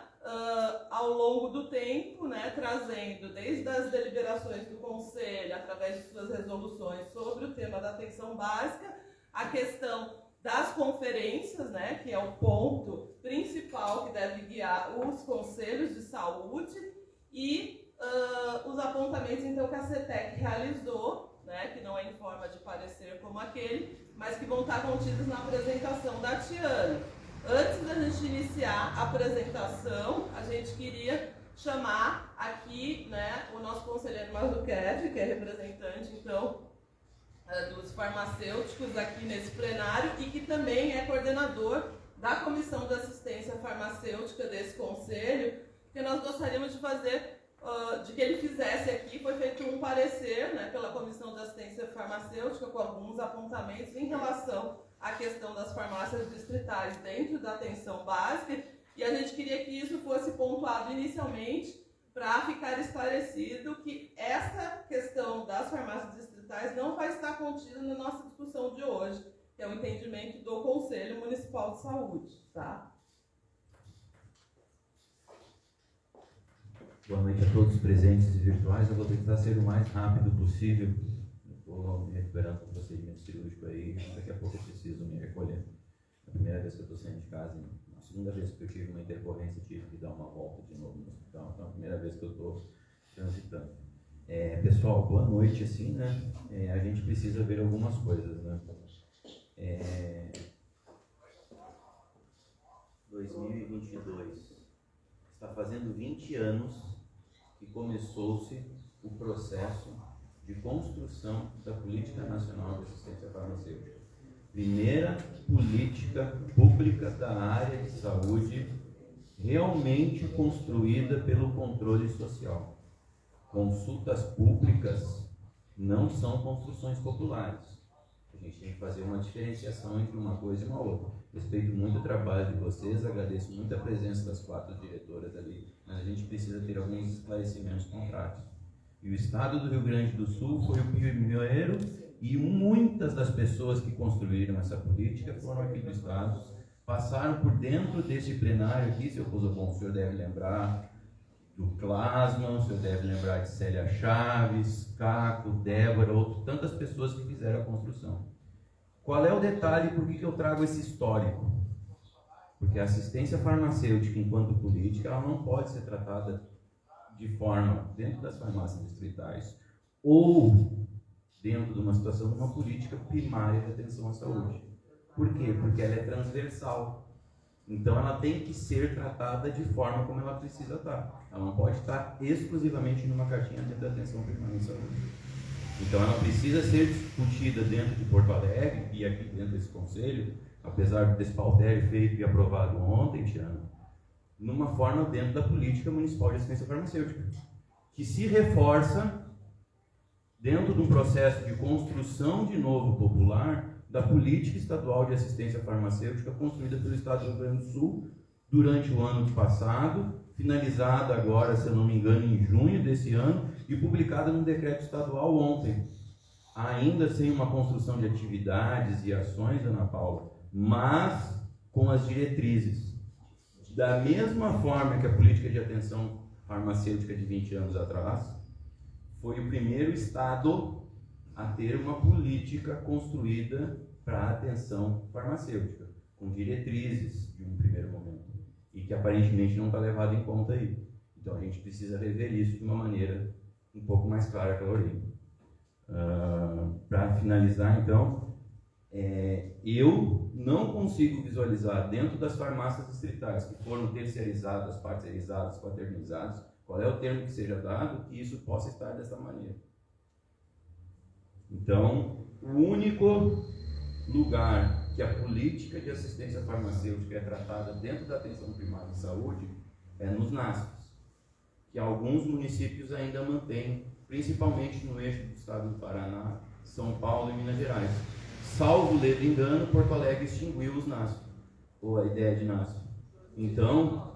ao longo do tempo, né, trazendo desde as deliberações do Conselho, através de suas resoluções sobre o tema da atenção básica, a questão das conferências, né, que é o ponto principal que deve guiar os conselhos de saúde, e os apontamentos, então, que a CETEC realizou, né, que não é em forma de parecer como aquele, mas que vão estar contidos na apresentação da Tiana. Antes da gente iniciar a apresentação, a gente queria chamar aqui, né, o nosso conselheiro Mazzuchetti, que é representante, então, dos farmacêuticos aqui nesse plenário e que também é coordenador da Comissão de Assistência Farmacêutica desse conselho, que nós gostaríamos de fazer, de que ele fizesse aqui. Foi feito um parecer, né, pela Comissão de Assistência Farmacêutica com alguns apontamentos em relação à questão das farmácias distritais dentro da atenção básica, e a gente queria que isso fosse pontuado inicialmente para ficar esclarecido que essa questão das farmácias distritais não vai estar contida na nossa discussão de hoje, que é o entendimento do Conselho Municipal de Saúde, tá? Boa noite a todos os presentes e virtuais. Eu vou tentar ser o mais rápido possível. Estou me recuperando com o procedimento cirúrgico aí, daqui a pouco eu preciso me recolher. É a primeira vez que eu estou saindo de casa, a segunda vez que eu tive uma intercorrência, tive que dar uma volta de novo no hospital, então é a primeira vez que eu estou transitando. Pessoal, boa noite, assim, né? A gente precisa ver algumas coisas, né? 2022 está fazendo 20 anos que começou-se o processo de construção da Política Nacional de Assistência Farmacêutica. Primeira política pública da área de saúde realmente construída pelo controle social. Consultas públicas não são construções populares. A gente tem que fazer uma diferenciação entre uma coisa e uma outra. Respeito muito o trabalho de vocês, agradeço muito a presença das 4 diretoras ali, mas a gente precisa ter alguns esclarecimentos contrários. E o Estado do Rio Grande do Sul foi o pioneiro, e muitas das pessoas que construíram essa política foram aqui do Estado, passaram por dentro desse plenário aqui, seu Cosovon, o senhor deve lembrar do Clasman, o senhor deve lembrar de Célia Chaves, Caco, Débora, tantas pessoas que fizeram a construção. Qual é o detalhe, por que eu trago esse histórico? Porque a assistência farmacêutica, enquanto política, ela não pode ser tratada de forma dentro das farmácias distritais ou dentro de uma situação de uma política primária de atenção à saúde. Por quê? Porque ela é transversal. Então ela tem que ser tratada de forma como ela precisa estar. Ela não pode estar exclusivamente numa caixinha dentro da atenção primária em saúde. Então ela precisa ser discutida dentro de Porto Alegre e aqui dentro desse conselho, apesar desse pautério feito e aprovado ontem, Tiana, numa forma dentro da política municipal de assistência farmacêutica, que se reforça dentro de um processo de construção de novo popular da política estadual de assistência farmacêutica construída pelo Estado do Rio Grande do Sul durante o ano passado, finalizada agora, se eu não me engano, em junho desse ano e publicada num decreto estadual ontem, ainda sem uma construção de atividades e ações, Ana Paula, mas com as diretrizes. Da mesma forma que a política de atenção farmacêutica de 20 anos atrás foi o primeiro Estado a ter uma política construída para a atenção farmacêutica, com diretrizes de um primeiro momento, e que aparentemente não está levado em conta aí. Então a gente precisa rever isso de uma maneira um pouco mais clara que a Lorena. Para finalizar, então, eu não consigo visualizar dentro das farmácias distritais que foram terceirizadas, parceirizadas, quaternizadas, qual é o termo que seja dado que isso possa estar dessa maneira. Então, o único lugar que a política de assistência farmacêutica é tratada dentro da atenção primária de saúde é nos NASFs, que alguns municípios ainda mantêm, principalmente no eixo do estado do Paraná, São Paulo e Minas Gerais. Salvo ledo engano, Porto Alegre extinguiu os NASF, ou a ideia de NASF. Então,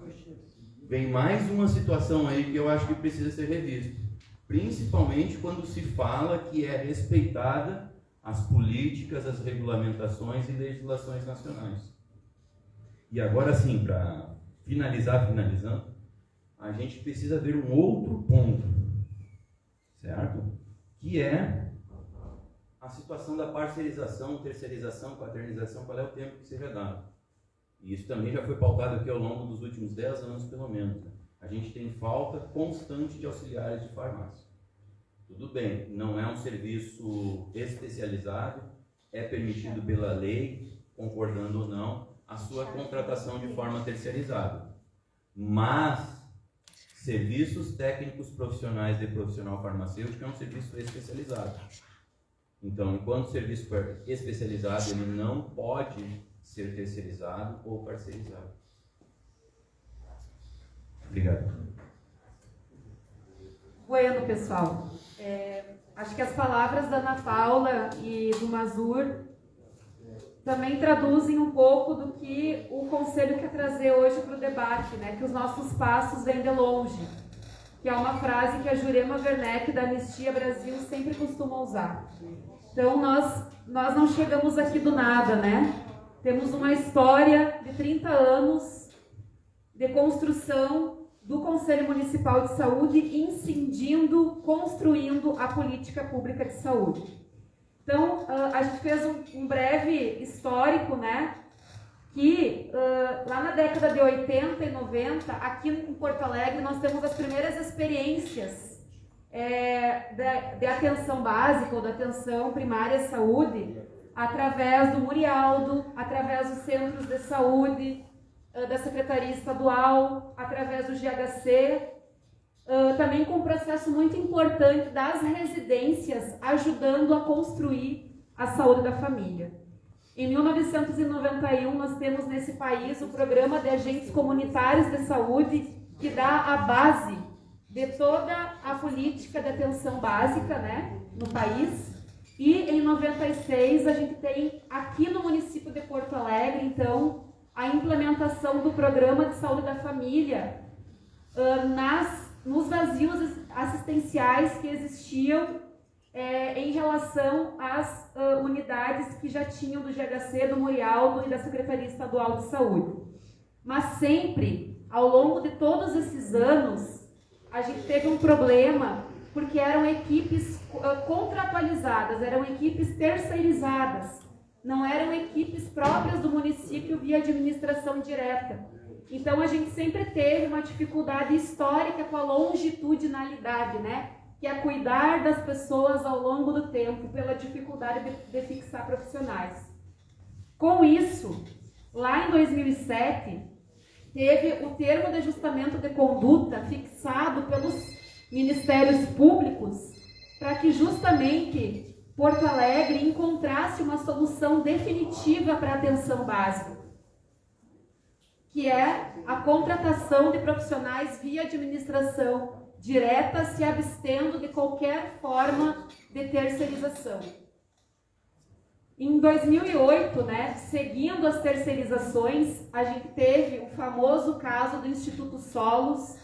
vem mais uma situação aí que eu acho que precisa ser revista, principalmente quando se fala que é respeitada as políticas, as regulamentações e legislações nacionais. E agora sim, para finalizando, a gente precisa ver um outro ponto, certo? Que é a situação da parceirização, terceirização, quaternização, qual é o tempo que seja dado. E isso também já foi pautado aqui ao longo dos últimos 10 anos, pelo menos. A gente tem falta constante de auxiliares de farmácia. Tudo bem, não é um serviço especializado, é permitido pela lei, concordando ou não, a sua contratação de forma terceirizada. Mas, serviços técnicos profissionais de profissional farmacêutico é um serviço especializado. Então, enquanto o serviço for especializado, ele não pode ser terceirizado ou parcerizado. Obrigado. Bueno, pessoal. Acho que as palavras da Ana Paula e do Mazur também traduzem um pouco do que o Conselho quer trazer hoje para o debate, né? Que os nossos passos vêm de longe, que é uma frase que a Jurema Werneck da Anistia Brasil sempre costuma usar. Então, nós não chegamos aqui do nada, né? Temos uma história de 30 anos de construção do Conselho Municipal de Saúde, incidindo, construindo a política pública de saúde. Então, a gente fez um breve histórico, né? Que lá na década de 80 e 90, aqui em Porto Alegre, nós temos as primeiras experiências de atenção básica ou da atenção primária à saúde, através do Murialdo, através dos centros de saúde, da Secretaria Estadual, através do GHC, também com um processo muito importante das residências, ajudando a construir a saúde da família. Em 1991, nós temos nesse país o Programa de Agentes Comunitários de Saúde, que dá a base de toda a política de atenção básica, né, no país. E em 96, a gente tem aqui no município de Porto Alegre, então, a implementação do Programa de Saúde da Família nos vazios assistenciais que existiam em relação às unidades que já tinham do GHC, do Murialdo e da Secretaria Estadual de Saúde. Mas sempre, ao longo de todos esses anos, a gente teve um problema, porque eram equipes contratualizadas, eram equipes terceirizadas, não eram equipes próprias do município via administração direta. Então, a gente sempre teve uma dificuldade histórica com a longitudinalidade, né? Que é cuidar das pessoas ao longo do tempo, pela dificuldade de fixar profissionais. Com isso, lá em 2007, teve o termo de ajustamento de conduta fixado pelos ministérios públicos para que justamente Porto Alegre encontrasse uma solução definitiva para a atenção básica, que é a contratação de profissionais via administração direta, se abstendo de qualquer forma de terceirização. Em 2008, né, seguindo as terceirizações, a gente teve o famoso caso do Instituto Solos,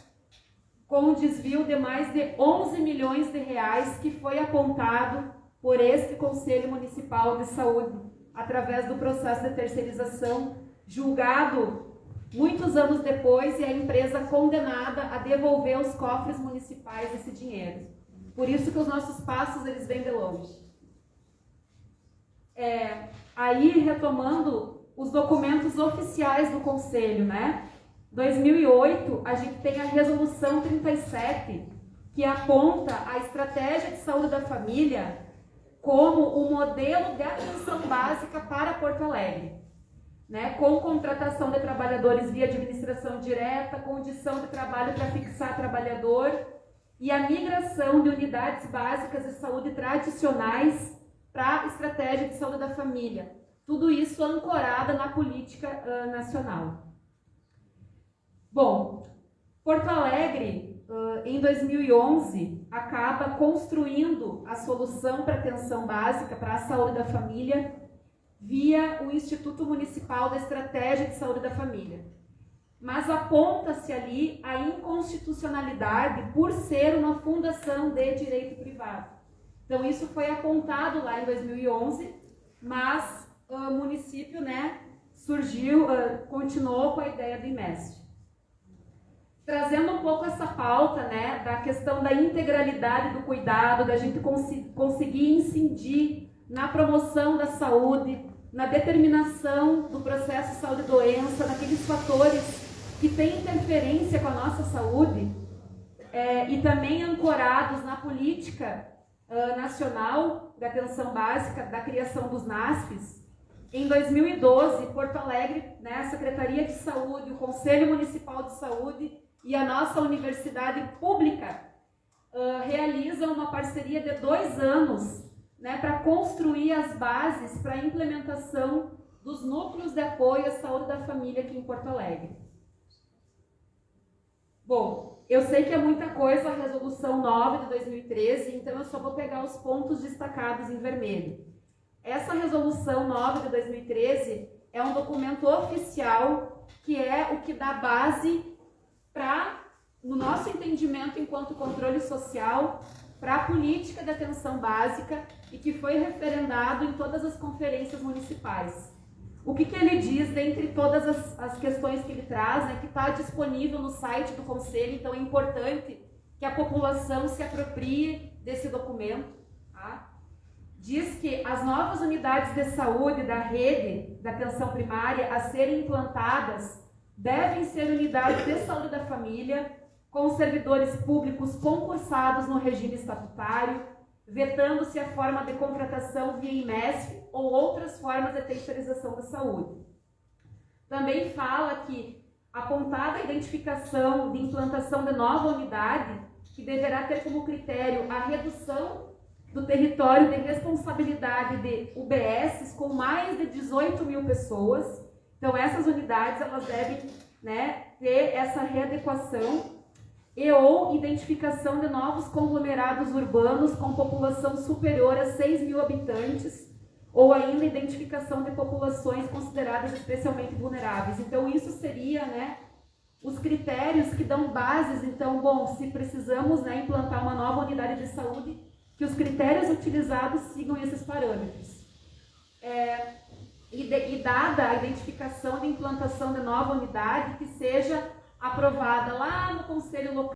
com um desvio de mais de 11 milhões de reais que foi apontado por este Conselho Municipal de Saúde, através do processo de terceirização, julgado muitos anos depois, e a empresa condenada a devolver aos cofres municipais esse dinheiro. Por isso que os nossos passos, eles vêm de longe. Aí, retomando os documentos oficiais do Conselho, né? 2008, a gente tem a Resolução 37, que aponta a Estratégia de Saúde da Família como o modelo de atenção básica para Porto Alegre. né, com contratação de trabalhadores via administração direta, condição de trabalho para fixar trabalhador e a migração de unidades básicas de saúde tradicionais para a estratégia de saúde da família. Tudo isso ancorado na política nacional. Bom, Porto Alegre, em 2011, acaba construindo a solução para atenção básica para a saúde da família via o Instituto Municipal da Estratégia de Saúde da Família. Mas aponta-se ali a inconstitucionalidade por ser uma fundação de direito privado. Então isso foi apontado lá em 2011, mas o município, né, surgiu, continuou com a ideia do IMEST. Trazendo um pouco essa pauta, né, da questão da integralidade do cuidado, da gente conseguir incidir na promoção da saúde, na determinação do processo de saúde e doença, naqueles fatores que têm interferência com a nossa saúde, e também ancorados na política nacional da atenção básica, da criação dos NASPs. Em 2012, Porto Alegre, né, a Secretaria de Saúde, o Conselho Municipal de Saúde e a nossa universidade pública realizam uma parceria de 2 anos, né, para construir as bases para a implementação dos núcleos de apoio à saúde da família aqui em Porto Alegre. Bom, eu sei que é muita coisa a Resolução 9 de 2013, então eu só vou pegar os pontos destacados em vermelho. Essa Resolução 9 de 2013 é um documento oficial que é o que dá base para, no nosso entendimento enquanto controle social, para a política de atenção básica e que foi referendado em todas as conferências municipais. O que ele diz, dentre todas as questões que ele traz, né, que está disponível no site do Conselho, então é importante que a população se aproprie desse documento. Tá? Diz que as novas unidades de saúde da rede da atenção primária a serem implantadas devem ser unidades de saúde da família, com servidores públicos concursados no regime estatutário, vetando-se a forma de contratação via IMESF ou outras formas de terceirização da saúde. Também fala que, apontada a identificação de implantação de nova unidade, que deverá ter como critério a redução do território de responsabilidade de UBSs com mais de 18 mil pessoas. Então, essas unidades elas devem, né, ter essa readequação e ou identificação de novos conglomerados urbanos com população superior a 6 mil habitantes, ou ainda identificação de populações consideradas especialmente vulneráveis. Então, isso seria, né, os critérios que dão bases. Então, bom, se precisamos, né, implantar uma nova unidade de saúde, que os critérios utilizados sigam esses parâmetros. E dada a identificação de implantação de nova unidade, que seja aprovada lá no Conselho Local,